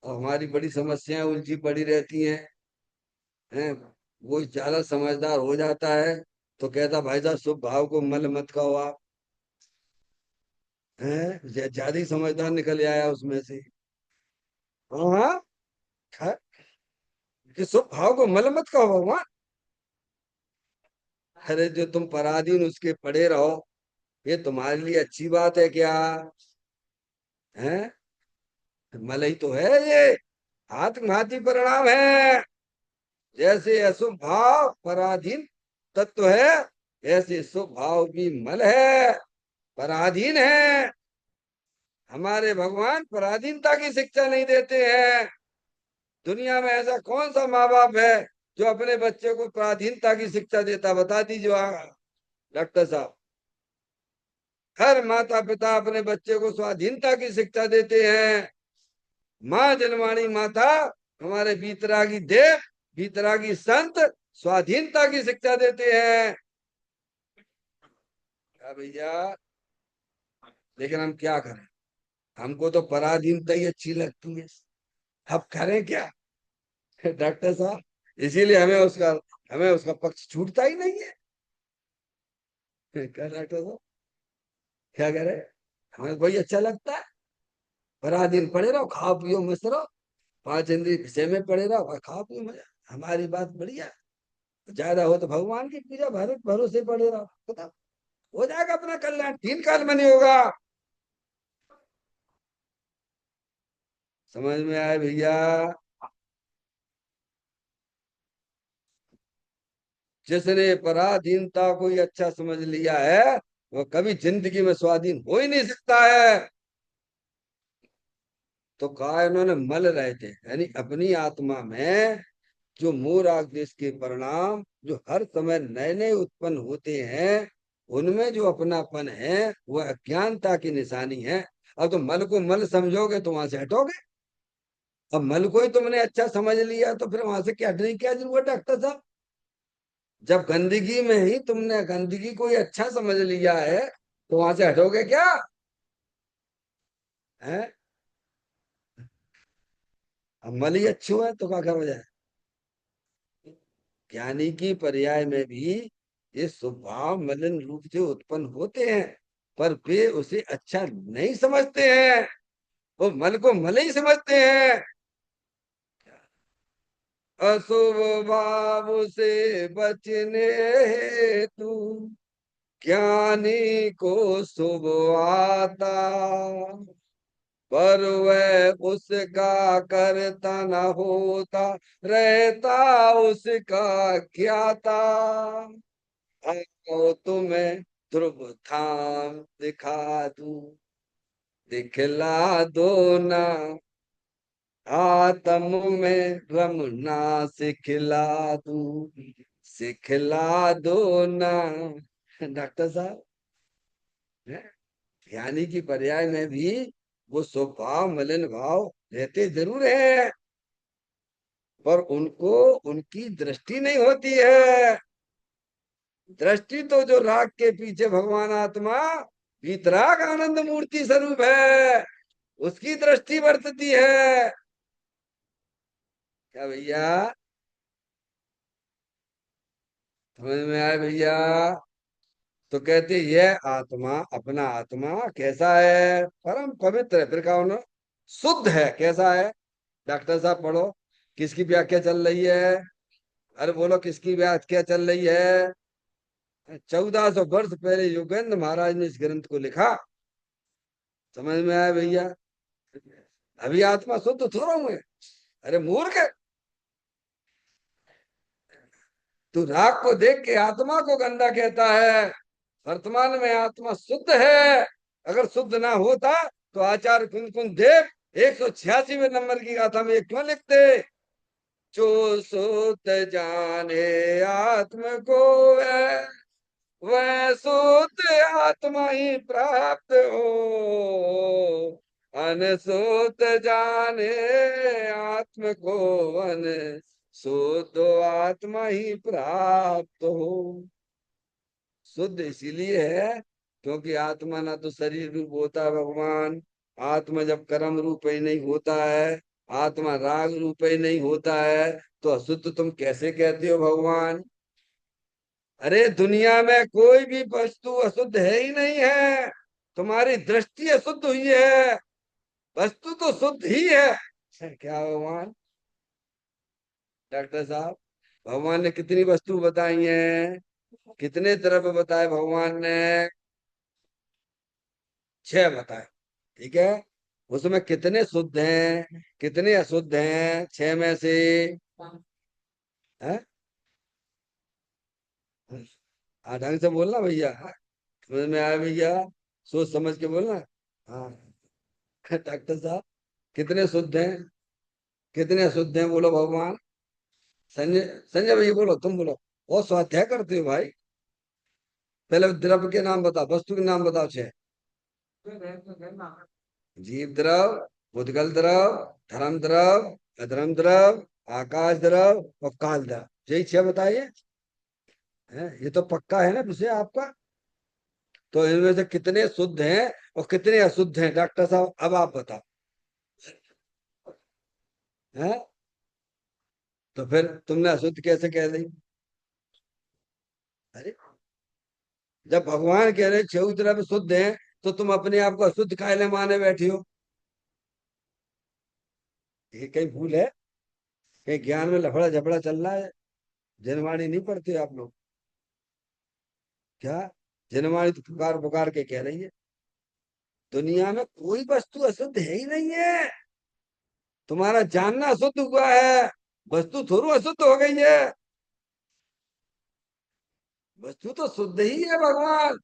हमारी बड़ी समस्याएं उलझी पड़ी रहती हैं। वो ज्यादा समझदार हो जाता है तो कहता भाई साहब शुभ भाव को मल मत कहो आप। हैं ज्यादा ही समझदार निकल आया उसमें से। हाँ हाँ, कि शुभ भाव को मल मत कहो भगवान। अरे जो तुम पराधीन उसके पड़े रहो, ये तुम्हारे लिए अच्छी बात है क्या? है मल ही तो है ये, आत्मघाती परिणाम है। जैसे अशुभ भाव पराधीन तत्व है, ऐसे शुभ भाव भी मल है, पराधीन है। हमारे भगवान पराधीनता की शिक्षा नहीं देते हैं। दुनिया में ऐसा कौन सा माँ बाप है जो अपने बच्चे को पराधीनता की शिक्षा देता? बता दीजिए डॉक्टर साहब। हर माता पिता अपने बच्चे को स्वाधीनता की शिक्षा देते हैं। माँ जलवाणी माता, हमारे बीतरागी देव, बीतरागी संत स्वाधीनता की शिक्षा देते हैं। भैया, लेकिन हम क्या करें? हमको तो पराधीनता ही अच्छी लगती है। अब करें क्या डॉक्टर साहब? इसीलिए हमें उसका पक्ष छूटता ही नहीं है। क्या डॉक्टर साहब, क्या करें? हमें वही अच्छा लगता है। पराधीन पड़े रहो, खाओ पियो मस्त रहो, पांच इंद्रिय विषय में पड़े रहो और खाओ पियो मजा। हमारी बात बढ़िया। ज्यादा हो तो भगवान की पूजा भारत भरोसे पड़े रहो, बताओ हो जाएगा अपना कल्याण, तीन काल में नहीं होगा। समझ में आए भैया? जिसने पराधीनता को ही अच्छा समझ लिया है, वो कभी जिंदगी में स्वाधीन हो ही नहीं सकता है। तो कहा इन्होंने मल रहे थे, यानी अपनी आत्मा में जो मोह राग देश के परिणाम जो हर समय नए नए उत्पन्न होते हैं, उनमें जो अपनापन है वह अज्ञानता की निशानी है। अब तो मल को मल समझोगे तो वहां से हटोगे। अब मल को ही तुमने अच्छा समझ लिया तो फिर वहां से क्या हटने की क्या जरूरत है डॉक्टर साहब? जब गंदगी में ही तुमने गंदगी को ही अच्छा समझ लिया है तो वहां से हटोगे क्या? है? अब मल ही अच्छू है तो क्या करो जाए? ज्ञानी की पर्याय में भी ये स्वभाव मलिन रूप से उत्पन्न होते हैं, पर वे उसे अच्छा नहीं समझते हैं। वो मल को मल ही समझते हैं। अशुभ भाव से बचने हेतु ज्ञानी को शुभ आता, पर वह उसका करता न होता, रहता उसका ज्ञाता। आओ तुम्हें ध्रुव धाम दिखा दूं, दिखला दो ना, आत्म में रमना सिखला दूं, सिखला दो ना। डॉक्टर साहब, हैं? ज्ञानी की पर्याय में भी वो स्वभाव मलिन भाव रहते जरूर है, पर उनको उनकी दृष्टि नहीं होती है। दृष्टि तो जो राग के पीछे भगवान आत्मा वीतराग आनंद मूर्ति स्वरूप है, उसकी दृष्टि वर्तती है। क्या भैया, समझ में आए भैया? तो कहते यह आत्मा, अपना आत्मा कैसा है? परम पवित्र है। फिर कहा उन्होंने शुद्ध है। कैसा है? डॉक्टर साहब पढ़ो, किसकी व्याख्या चल रही है? अरे बोलो किसकी व्याख्या चल रही है? 1400 वर्ष पहले योगेंद्र महाराज ने इस ग्रंथ को लिखा। समझ में आया भैया? अभी आत्मा शुद्ध थोड़ा हुए। अरे मूर्ख, तू राग को देख के आत्मा को गंदा कहता है। वर्तमान में आत्मा शुद्ध है। अगर शुद्ध ना होता तो आचार्य कुंकुन देव 186वें नंबर की गाथा में ये क्यों लिखते? जो शुद्ध जाने आत्म को है, वह शुद्ध आत्मा ही प्राप्त हो, अनशुद्ध जाने आत्म को, अन शुद्ध आत्मा ही प्राप्त हो। शुद्ध इसीलिए है क्योंकि आत्मा ना तो शरीर रूप होता है भगवान, आत्मा जब कर्म रूप ही नहीं होता है, आत्मा राग रूप ही नहीं होता है, तो अशुद्ध तुम कैसे कहते हो भगवान? अरे दुनिया में कोई भी वस्तु अशुद्ध है ही नहीं है, तुम्हारी दृष्टि अशुद्ध हुई है, वस्तु तो शुद्ध ही है। क्या भगवान? डॉक्टर साहब, भगवान ने कितनी वस्तु बताई है, कितने द्रव्य बताए भगवान ने? 6 बताए। ठीक है, उसमें कितने शुद्ध हैं, कितने अशुद्ध हैं 6 में से? है? हाँ, ढंग से बोलना भैया, समझ में आया भैया? सोच समझ के बोलना। हाँ। डॉक्टर साहब, कितने शुद्ध हैं, कितने अशुद्ध हैं, बोलो भगवान। संजय, संजय भैया बोलो, तुम बोलो। बहुत स्वाध्याय करते हो भाई। पहले द्रव्य के नाम बताओ, वस्तु के नाम बताओ 6। जीव द्रव, उद्गल द्रव, धर्म द्रव, अधर्म द्रव, आकाश द्रव और काल द्रव, यही 6 बताइए। ये तो पक्का है ना विषय आपका? तो इनमें से कितने शुद्ध हैं और कितने अशुद्ध हैं डॉक्टर साहब, अब आप बताओ। हैं? तो फिर तुमने अशुद्ध कैसे कह दी? अरे, जब भगवान कह रहे छह द्रव्य शुद्ध हैं, तो तुम अपने आप को अशुद्ध काहे माने बैठी हो? ये कहीं भूल है? कहीं ज्ञान में लफड़ा झपड़ा चल रहा है? जनवाणी नहीं पढ़ते आप लोग क्या? जनवाणी तो पुकार पुकार के कह रही है, दुनिया में कोई वस्तु अशुद्ध है ही नहीं है, तुम्हारा जानना अशुद्ध हुआ है, वस्तु थोड़ी अशुद्ध हो गई है, वस्तु तो शुद्ध ही है भगवान।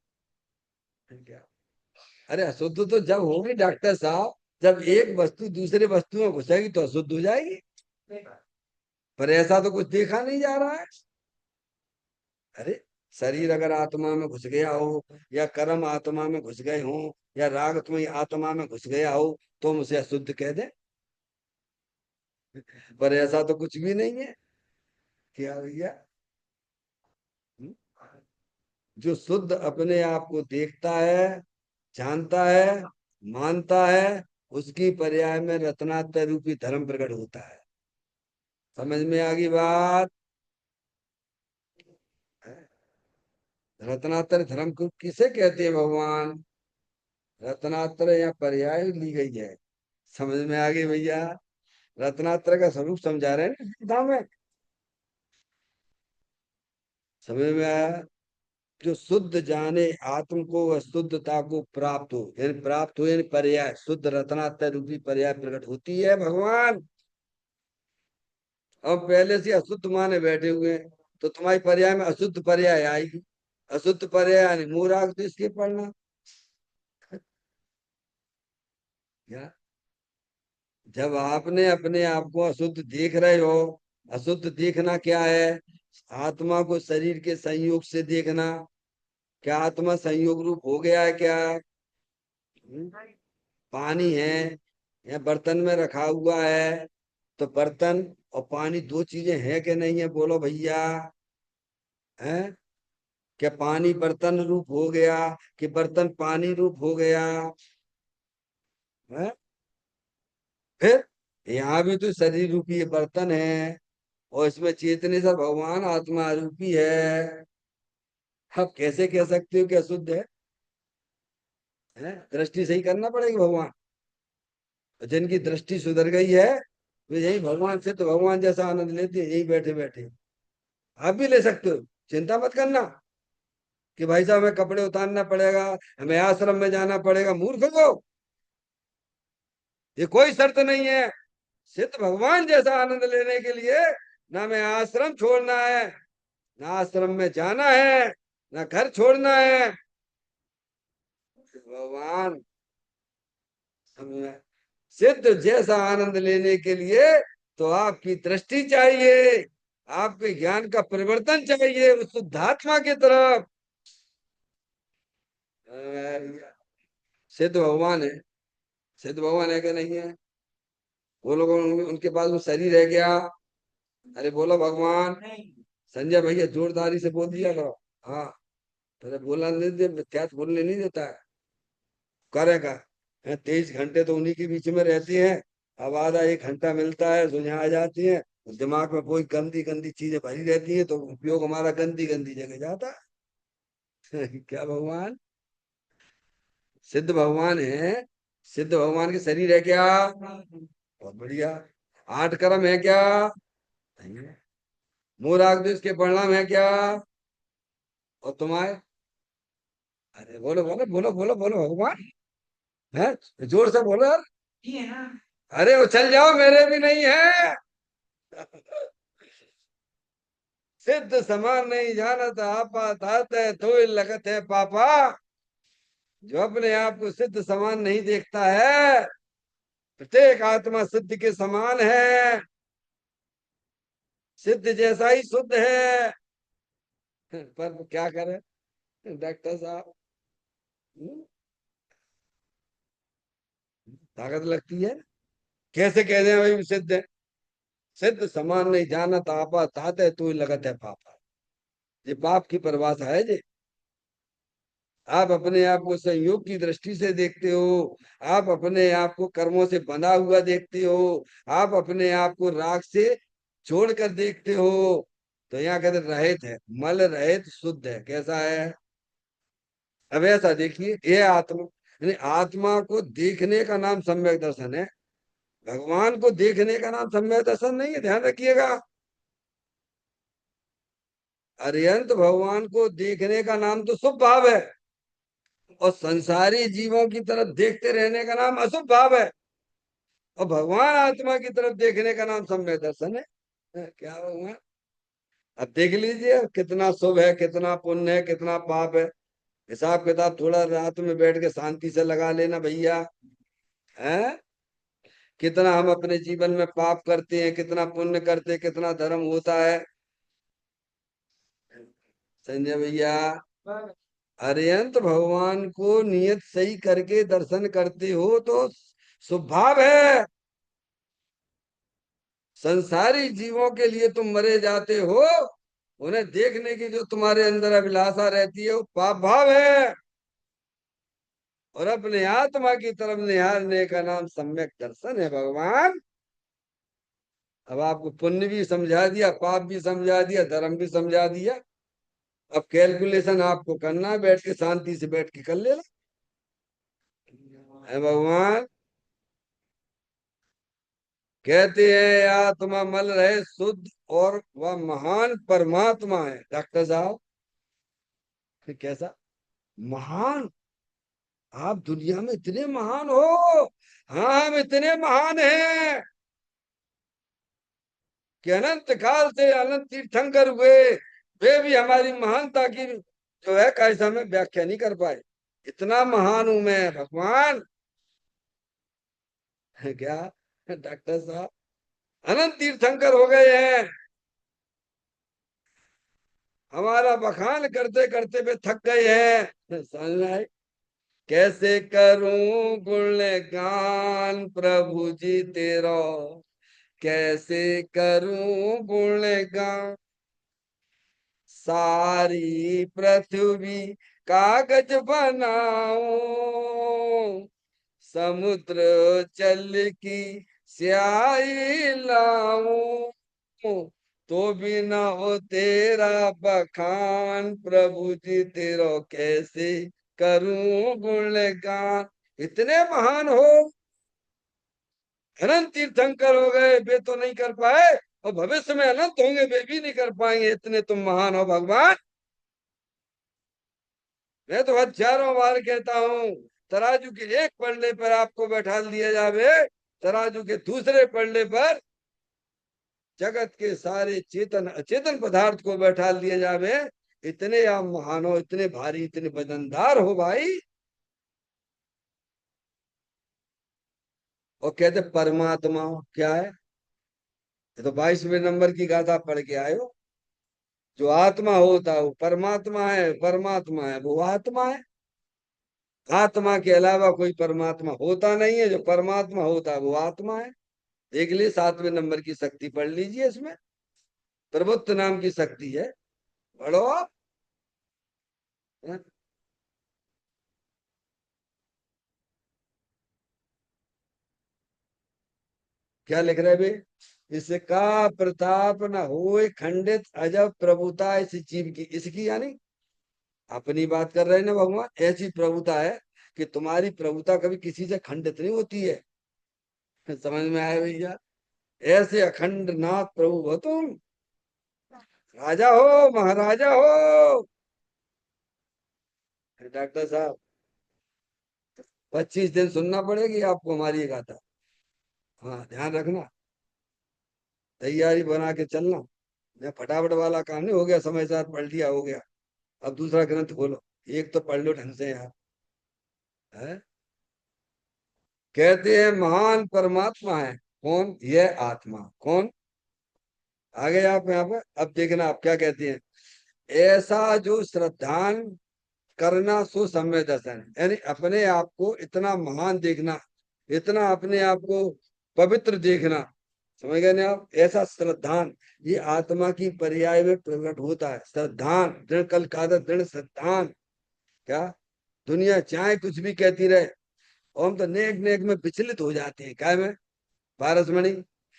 क्या? अरे अशुद्ध तो जब होगी डॉक्टर साहब, जब एक वस्तु दूसरे वस्तु में घुसेगी तो अशुद्ध हो जाएगी, पर ऐसा तो कुछ देखा नहीं जा रहा है। अरे, शरीर अगर आत्मा में घुस गया हो, या कर्म आत्मा में घुस गए हो, या राग तुम्हें आत्मा में घुस गया हो, तो हम उसे अशुद्ध कह दे, पर ऐसा तो कुछ भी नहीं है। क्या भैया? हम्म? जो शुद्ध अपने आप को देखता है, जानता है, मानता है, उसकी पर्याय में रत्नात्रय रूपी धर्म प्रकट होता है। समझ में आ गई बात? रत्नात्रय धर्म को किसे कहते हैं भगवान? रत्नात्रय या पर्याय ली गई है। समझ में आ गई भैया? रत्नात्रय का स्वरूप समझा रहे हैं ना गीता में। समझ में आया? जो शुद्ध जाने आत्म को, वह शुद्धता को प्राप्त हो, यानी प्राप्त हो यानी पर्याय, शुद्ध रत्नात्रय रूपी पर्याय प्रकट होती है भगवान। अब पहले से अशुद्ध माने बैठे हुए हैं, तो तुम्हारी पर्याय में अशुद्ध पर्याय आएगी। अशुद्ध पर्याय यानी मूराग तो इसके पढ़ना। क्या? जब आपने अपने आप को अशुद्ध देख रहे हो, अशुद्ध देखना क्या है? आत्मा को शरीर के संयोग से देखना। क्या आत्मा संयोग रूप हो गया है क्या? हम्म? पानी है, या बर्तन में रखा हुआ है, तो बर्तन और पानी दो चीजें हैं कि नहीं है, बोलो भैया? है? क्या पानी बर्तन रूप हो गया, कि बर्तन पानी रूप हो गया? है? फिर यहाँ भी तो शरीर रूपी ये बर्तन है, और इसमें चेतने से भगवान आत्मा रूपी है। आप कैसे कह सकते हो कि अशुद्ध है? दृष्टि सही करना पड़ेगी भगवान। और जिनकी दृष्टि सुधर गई है, वे यही भगवान से, तो भगवान जैसा आनंद लेते हैं यही बैठे बैठे। आप भी ले सकते हो, चिंता मत करना कि भाई साहब हमें कपड़े उतारना पड़ेगा, हमें आश्रम में जाना पड़ेगा। मूर्ख हो, ये कोई शर्त नहीं है। सिद्ध भगवान जैसा आनंद लेने के लिए ना मैं आश्रम छोड़ना है, ना आश्रम में जाना है, ना घर छोड़ना है। भगवान हमें सिद्ध जैसा आनंद लेने के लिए तो आपकी दृष्टि चाहिए, आपके ज्ञान का परिवर्तन चाहिए उस शुद्धात्मा की तरफ। सिद्ध भगवान है। सिद्ध भगवान है कि नहीं है? वो लोग उनके पास वो शरीर है क्या? अरे बोलो भगवान। संजय भैया जोरदारी से बोल दिया करो। हाँ। अरे बोलना नहीं दे, मिथ्यात बोलने नहीं देता है। करेगा। 23 घंटे तो उन्हीं के बीच में रहती हैं। अब आधा 1 घंटा मिलता है, सुझा आ जाती है। दिमाग में कोई गंदी गंदी चीजें भरी रहती है, तो उपयोग हमारा गंदी गंदी जगह जाता है। क्या भगवान? सिद्ध भगवान है। सिद्ध भगवान के शरीर है क्या? बहुत बढ़िया। 8 कर्म है क्या? नहीं है। मोह राग द्वेष के परिणाम है क्या? और तुम्हारे? अरे बोलो बोलो बोलो बोलो बोलो भगवान। है। जोर से बोलो यार। अरे उछल जाओ, मेरे भी नहीं है। सिद्ध समान नहीं जानत आपा, तात है तो लगत है पापा। जो अपने आप को सिद्ध समान नहीं देखता है, प्रत्येक आत्मा सिद्ध के समान है। सिद्ध जैसा ही शुद्ध है। पर क्या करें डॉक्टर साहब? ताकत लगती है। कैसे कह रहे हैं भाई सिद्ध है? सिद्ध समान नहीं जानत आपा, तात है तो लगत है पापा। ये पाप की परिभाषा है जी। आप अपने आप को संयोग की दृष्टि से देखते हो। आप अपने आप को कर्मों से बंधा हुआ देखते हो। आप अपने आप को राग से छोड़कर देखते हो। तो यहाँ कहते रहित है, मल रहित शुद्ध है। कैसा है? अब ऐसा देखिए, ये आत्मा यानी आत्मा को देखने का नाम सम्यक दर्शन है। भगवान को देखने का नाम सम्यक दर्शन नहीं है, ध्यान रखिएगा। अरिहंत भगवान को देखने का नाम तो शुभ भाव है। और संसारी जीवों की तरफ देखते रहने का नाम अशुभ भाव है। और भगवान आत्मा की तरफ देखने का नाम सम्यक दर्शन है। क्या भगवान? अब देख लीजिए कितना शुभ है, कितना पुण्य है, कितना पाप है। हिसाब किताब थोड़ा रात में बैठ के शांति से लगा लेना भैया। है। कितना हम अपने जीवन में पाप करते हैं, कितना पुण्य करते हैं, कितना धर्म होता है। संजय भैया, अरिहंत भगवान को नियत सही करके दर्शन करते हो तो स्वभाव है। संसारी जीवों के लिए तुम मरे जाते हो, उन्हें देखने की जो तुम्हारे अंदर अभिलाषा रहती है वो पाप भाव है। और अपने आत्मा की तरफ निहारने का नाम सम्यक दर्शन है भगवान। अब आपको पुण्य भी समझा दिया, पाप भी समझा दिया, धर्म भी समझा दिया। अब कैलकुलेशन आपको करना है, बैठ के शांति से बैठ के कर लेना है भगवान। कहते हैं आत्मा मल रहे शुद्ध, और वह महान परमात्मा है। डॉक्टर साहब कैसा महान? आप दुनिया में इतने महान हो? हाँ हम इतने महान हैं कि अनंत काल से अनंत तीर्थंकर हुए, वे भी हमारी महानता की जो है कैसा में व्याख्या नहीं कर पाए। इतना महान हूं मैं भगवान। क्या डॉक्टर साहब? अनंत तीर्थंकर हो गए हैं। हमारा बखान करते करते वे थक गए हैं। समझ में आई? कैसे करूं गुणगान प्रभु जी तेरा, कैसे करूं गुणगान। सारी पृथ्वी कागज बनाऊं, समुद्र जल की स्याही लाऊं, तो भी ना हो तेरा बखान प्रभु जी तेरा, कैसे करूं गुणगान। इतने महान हो, अनंत तीर्थंकर हो गए, वे तो नहीं कर पाए, और भविष्य में अनंत होंगे वे भी नहीं कर पाएंगे। इतने तुम महान हो भगवान। मैं तो हजारों बार कहता हूँ, तराजू के एक पलड़े पर आपको बैठा दिया जावे, तराजू के दूसरे पलड़े पर जगत के सारे चेतन अचेतन पदार्थ को बैठा दिया जावे। इतने आप महान हो, इतने भारी, इतने वजनदार हो भाई। और कहते परमात्मा क्या है? ये तो 22वें नंबर की गाथा पढ़ के आए हो। जो आत्मा होता है वो परमात्मा है, परमात्मा है वो आत्मा है। आत्मा के अलावा कोई परमात्मा होता नहीं है, जो परमात्मा होता है वो आत्मा है। देख लिए 7वें नंबर की शक्ति पढ़ लीजिए, इसमें प्रभुत्व नाम की शक्ति है, पढ़ो आप। हैं? क्या लिख रहे बे? इसका प्रताप न होए खंडित, अजब प्रभुता इस जीव की। इसकी यानी अपनी बात कर रहे हैं ना भगवान, ऐसी प्रभुता है कि तुम्हारी प्रभुता कभी किसी से खंडित नहीं होती है। समझ में आया भैया? ऐसे अखंड नाथ प्रभु हो तुम, राजा हो, महाराजा हो। डॉक्टर साहब, 25 दिन सुनना पड़ेगी आपको हमारी ये गाथा। हाँ, ध्यान रखना, तैयारी बना के चलना। मैं फटाफट वाला काम नहीं, हो गया समय साथ पढ़ लिया, हो गया। अब दूसरा ग्रंथ खोलो, एक तो पढ़ लो ढंग से यार। है? कहते हैं महान परमात्मा है कौन? यह आत्मा। कौन? आगे आप यहाँ पर अब देखना, आप क्या कहते हैं। ऐसा जो श्रद्धान करना सो सम्य दर्शन, यानी अपने आप को इतना महान देखना, इतना अपने आप को पवित्र देखना। समझ गए ना आप? ऐसा श्रद्धान, ये आत्मा की पर्याय में प्रकट होता है। श्रद्धान, दृढ़ कल कादर दृढ़ श्रद्धान। क्या? दुनिया चाहे कुछ भी कहती रहे, और हम तो नेक नेक में विचलित हो जाते हैं। क्या में? पारसमणि,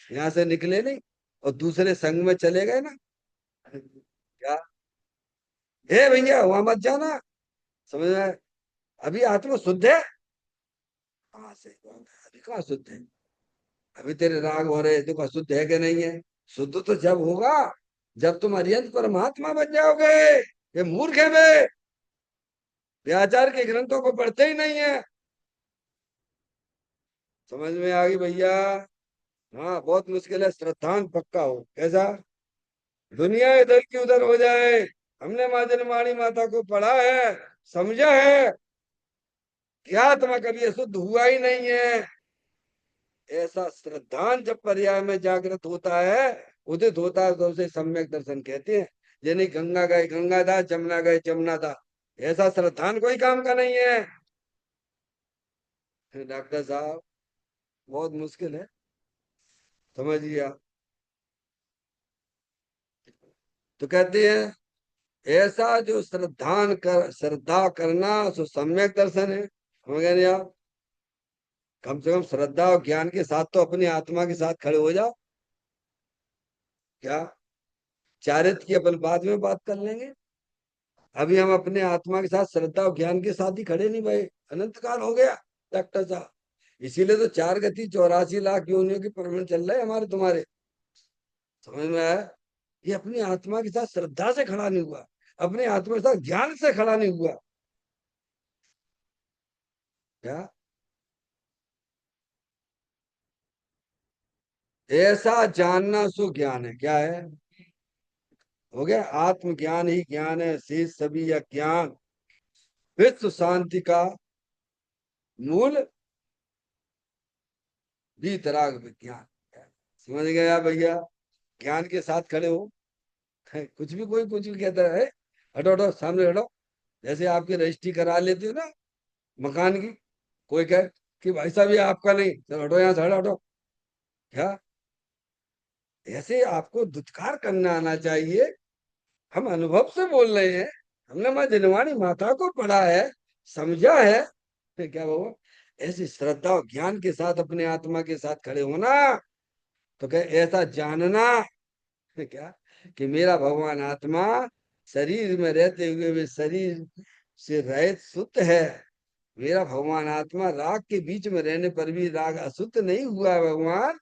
यहाँ से निकले नहीं और दूसरे संग में चले गए ना। क्या? हे भैया वहां मत जाना। समझ में आया? अभी आत्मा शुद्ध है। कहाँ से? अभी कहाँ शुद्ध है? अभी तेरे राग हो रहे, देखो शुद्ध है कि नहीं है? शुद्ध तो जब होगा जब तुम अरियंत परमात्मा बन जाओगे। ये मूर्ख है वे, वे आचार्य के ग्रंथों को पढ़ते ही नहीं है। समझ में आ गई भैया? हाँ, बहुत मुश्किल है श्रद्धान पक्का हो। कैसा? दुनिया इधर की उधर हो जाए, हमने माँ जनमाणी माता को पढ़ा है, समझा है कि आत्मा कभी अशुद्ध हुआ ही नहीं है। ऐसा श्रद्धान जब पर्याय में जागृत होता है, उदित होता है, तो उसे सम्यक दर्शन कहते हैं। यानी गंगा गए गंगादास, जमुना गए जमुनादास, ऐसा श्रद्धान कोई काम का नहीं है। डॉक्टर साहब, बहुत मुश्किल है, समझिए आप। तो कहते हैं ऐसा जो श्रद्धान कर, श्रद्धा करना सो सम्यक दर्शन है। समझ गए नहीं आप? कम से कम श्रद्धा और ज्ञान के साथ तो अपनी आत्मा के साथ खड़े हो जाओ। क्या? चारित्र की अपन बाद में बात कर लेंगे, अभी हम अपने आत्मा के साथ श्रद्धा और ज्ञान के साथ ही खड़े नहीं भाई। अनंत काल हो गया डॉक्टर साहब। इसीलिए तो 4 गति 84 लाख योनियों की प्रवचन चल रहे हैं हमारे तुम्हारे। समझ में आया? ये अपनी आत्मा के साथ श्रद्धा से खड़ा नहीं हुआ, अपने आत्मा के साथ ज्ञान से खड़ा नहीं हुआ। क्या? ऐसा जानना सो ज्ञान है। क्या है? हो गया, आत्मज्ञान ही ज्ञान है, शेष सभी अज्ञान विश्व शांति का मूल वीतराग विज्ञान। समझ गया भैया? ज्ञान के साथ खड़े हो। कुछ भी, कोई कुछ भी कहता है, हटो हटो सामने हटो। जैसे आपकी रजिस्ट्री करा लेते हो ना मकान की, कोई कहे कि भाई साहब ये आपका नहीं, चलो हटो यहाँ से, हटो हटो। क्या? ऐसे आपको दुत्कार करना आना चाहिए। हम अनुभव से बोल रहे हैं, हमने माँ जिनवाणी माता को पढ़ा है, समझा है। फिर क्या बाबा, ऐसी श्रद्धा और ज्ञान के साथ अपने आत्मा के साथ खड़े होना। तो क्या? ऐसा जानना। फिर क्या? कि मेरा भगवान आत्मा शरीर में रहते हुए भी शरीर से रहित शुद्ध है। मेरा भगवान आत्मा राग के बीच में रहने पर भी राग अशुद्ध नहीं हुआ है भगवान।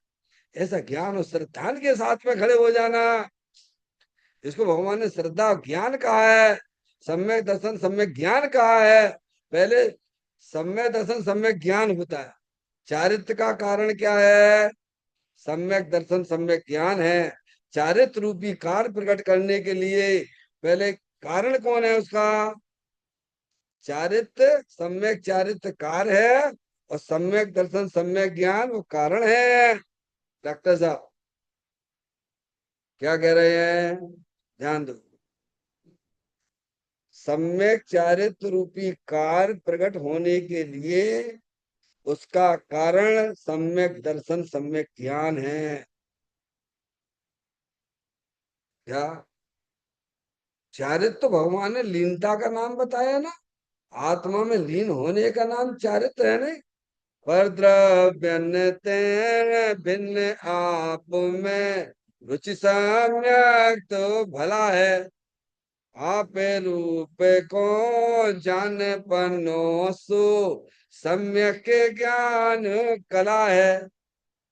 ऐसा ज्ञान और श्रद्धान के साथ में खड़े हो जाना, इसको भगवान ने श्रद्धा और ज्ञान कहा है। सम्यक दर्शन सम्यक ज्ञान कहा है। पहले सम्यक दर्शन सम्यक ज्ञान होता है। चारित्र का कारण क्या है? सम्यक दर्शन सम्यक ज्ञान है। चारित्र रूपी कार्य प्रकट करने के लिए पहले कारण कौन है उसका? चारित्र, सम्यक चारित्र कार्य है, और सम्यक दर्शन सम्यक ज्ञान वो कारण है। डॉक्टर साहब क्या कह रहे हैं? ध्यान दो। सम्यक चारित्र रूपी कार्य प्रकट होने के लिए उसका कारण सम्यक दर्शन सम्यक ज्ञान है। क्या? चारित्र तो भगवान ने लीनता का नाम बताया ना, आत्मा में लीन होने का नाम चारित्र है नहीं। पर द्रव्य तें भिन्न आप में रुचि सम्यक तो भला है। आप रूप को जान पनो सो सम्यक ज्ञान कला है।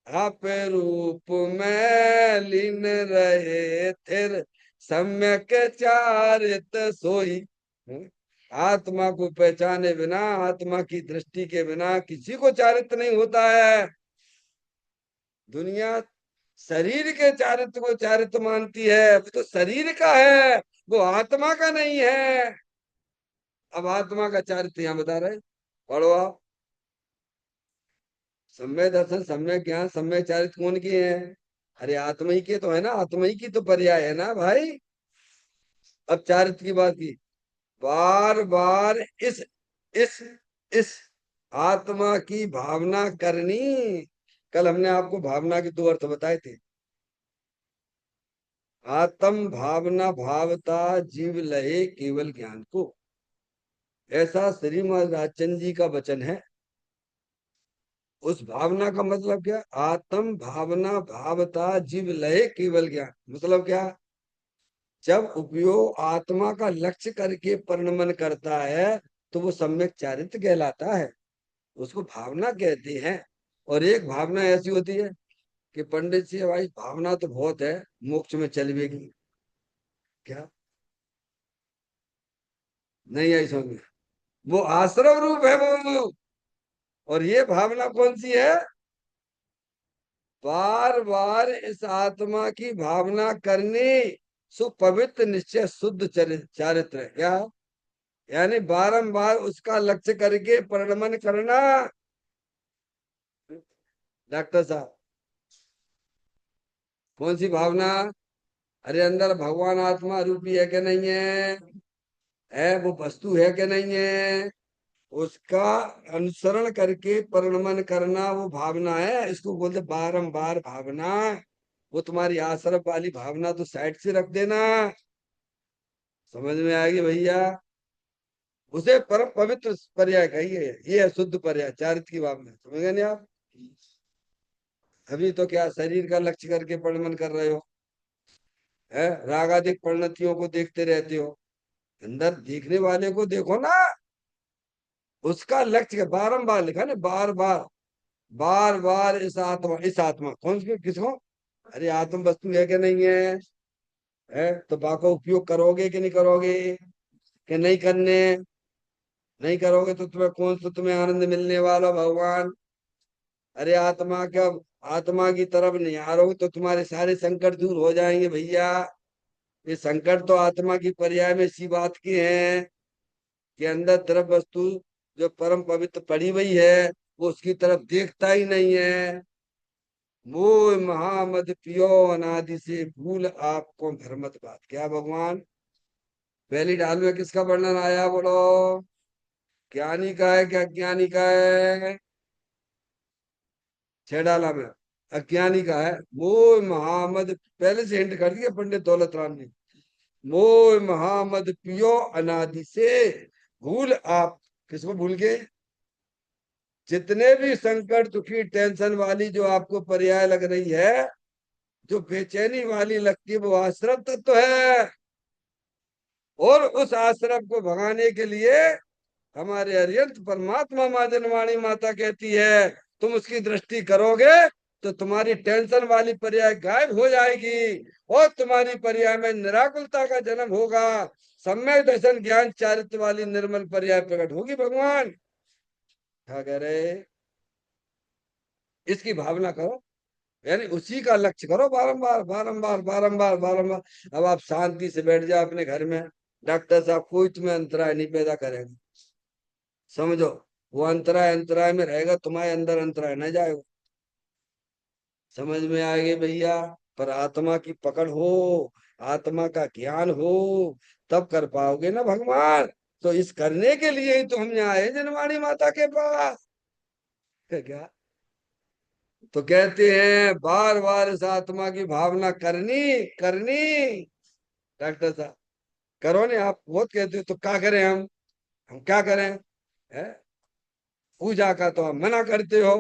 आप रूप में लीन रहे थिर सम्यक चारित सोई। हम्म? आत्मा को पहचाने बिना, आत्मा की दृष्टि के बिना किसी को चारित्र नहीं होता है। दुनिया शरीर के चारित्र को चारित्र मानती है, वो तो शरीर का है, वो आत्मा का नहीं है। अब आत्मा का चारित्र यहाँ बता रहे, पढ़ो आप। सम्यक दर्शन सम्यक ज्ञान सम्यक चारित्र कौन किए हैं? अरे आत्मा ही के तो है ना, आत्मा ही की तो पर्याय है ना भाई। अब चारित्र की बात की, बार बार इस इस आत्मा की भावना करनी। कल हमने आपको भावना के दो अर्थ बताए थे। आत्म भावना भावता जीव लहे केवल ज्ञान को, ऐसा श्रीमद राजचंद जी का वचन है। उस भावना का मतलब क्या? आत्म भावना भावता जीव लहे केवल ज्ञान, मतलब क्या? जब उपयोग आत्मा का लक्ष्य करके परिणमन करता है तो वो सम्यक चारित्र कहलाता है, उसको भावना कहते हैं। और एक भावना ऐसी होती है कि पंडित जी भाई भावना तो बहुत है, मोक्ष में चलवेगी। क्या? नहीं आई समझ में? वो आश्रम रूप है वो। और ये भावना कौन सी है? बार बार इस आत्मा की भावना करनी, सुपवित्र निश्चय शुद्ध चारित्र है। क्या? यानी बारंबार उसका लक्ष्य करके परिणमन करना। डॉक्टर साहब, कौन सी भावना? अरे अंदर भगवान आत्मा रूपी है कि नहीं है? वो वस्तु है कि नहीं है? उसका अनुसरण करके परिणमन करना वो भावना है, इसको बोलते बारंबार भावना। वो तुम्हारी आश्रम वाली भावना तो साइड से रख देना। समझ में आएगी भैया? उसे परम पवित्र पर्याय कहिए, ये है शुद्ध पर्याय चारित्र की भावना। समझ गए नहीं आप? अभी तो क्या शरीर का लक्ष्य करके परिणमन कर रहे हो, है रागादिक परिणतियों को देखते रहते हो। अंदर देखने वाले को देखो ना, उसका लक्ष्य बारंबार लिखा ना, बार बार बार बार इस आत्मा कौन सी किसको? अरे आत्म वस्तु है कि नहीं है? तो बाका उपयोग करोगे कि नहीं करोगे? कि नहीं करने? नहीं करोगे तो तुम्हें कौन सा तुम्हें आनंद मिलने वाला भगवान? अरे आत्मा का, आत्मा की तरफ नहीं आ रहे हो तो तुम्हारे सारे संकट दूर हो जाएंगे भैया। ये संकट तो आत्मा की पर्याय में इसी बात के हैं कि अंदर तरफ वस्तु जो परम पवित्र पड़ी हुई है वो उसकी तरफ देखता ही नहीं है। मोह महामद पियो अनादि से भूल आपको भ्रमत बात। क्या भगवान? पहली डाल में किसका वर्णन आया बोलो? ज्ञानी का है क्या अज्ञानी का है? छह डाला में अज्ञानी का है। मोह महामद पहले से हिंट कर दिया पंडित दौलत राम ने। मोह महामद पियो अनादि से भूल आप, किसको भूल गए? जितने भी संकट दुखी टेंशन वाली जो आपको पर्याय लग रही है, जो बेचैनी वाली लगती है, वो आश्रम तत्व है। और उस आश्रम को भगाने के लिए हमारे अरियंत परमात्मा माँ जनवाणी माता कहती है, तुम उसकी दृष्टि करोगे तो तुम्हारी टेंशन वाली पर्याय गायब हो जाएगी और तुम्हारी पर्याय में निराकुलता का जन्म होगा। सम्यक दर्शन ज्ञान चारित्र वाली निर्मल पर्याय प्रकट होगी भगवान। क्या कह रहे? इसकी भावना करो, यानी उसी का लक्ष्य करो बारंबार बारंबार बारंबार बारंबार। अब आप शांति से बैठ जाओ अपने घर में, डॉक्टर साहब कोई तुम्हें अंतराय नहीं पैदा करेगा। समझो, वो अंतराय अंतराय में रहेगा, तुम्हारे अंदर अंतराय न जाएगा। समझ में आएगी भैया? पर आत्मा की पकड़ हो, आत्मा का ज्ञान हो, तब कर पाओगे ना भगवान। तो इस करने के लिए ही तो हम यहाँ आए जनवाणी माता के पास। क्या तो कहते हैं, बार बार इस आत्मा की भावना करनी करनी। डॉक्टर साहब, करो ने, आप बहुत कहते हो तो क्या करें हम क्या करें? है? पूजा का तो आप मना करते हो,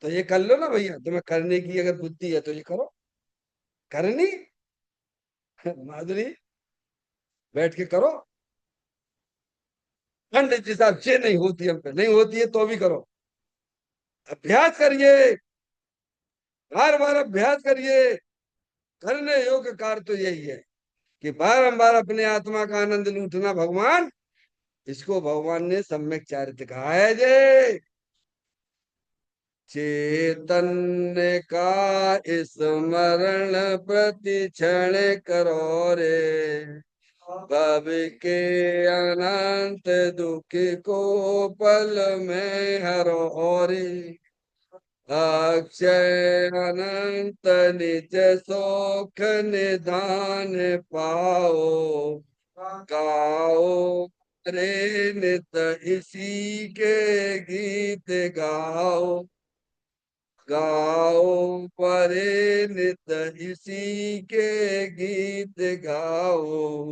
तो ये कर लो ना भैया, तुम्हें करने की अगर बुद्धि है तो ये करो। करनी माधुरी, बैठ के करो। पंडित जी साहब, ये नहीं होती, हम पे नहीं होती है तो भी करो। अभ्यास करिए, बार बार अभ्यास करिए। करने योग्य कार्य तो यही है कि बारंबार अपने आत्मा का आनंद लूटना भगवान। इसको भगवान ने सम्यक चारित्र कहा है जे। चैतन्य का स्मरण प्रति क्षण करो रे, भव के अनंत दुख को पल में हरो रे, अक्षय अनंत निज सुख निधान पाओ, गाओ रे नित इसी के गीत गाओ, गाओ परे नित इसी के गीत गाओ।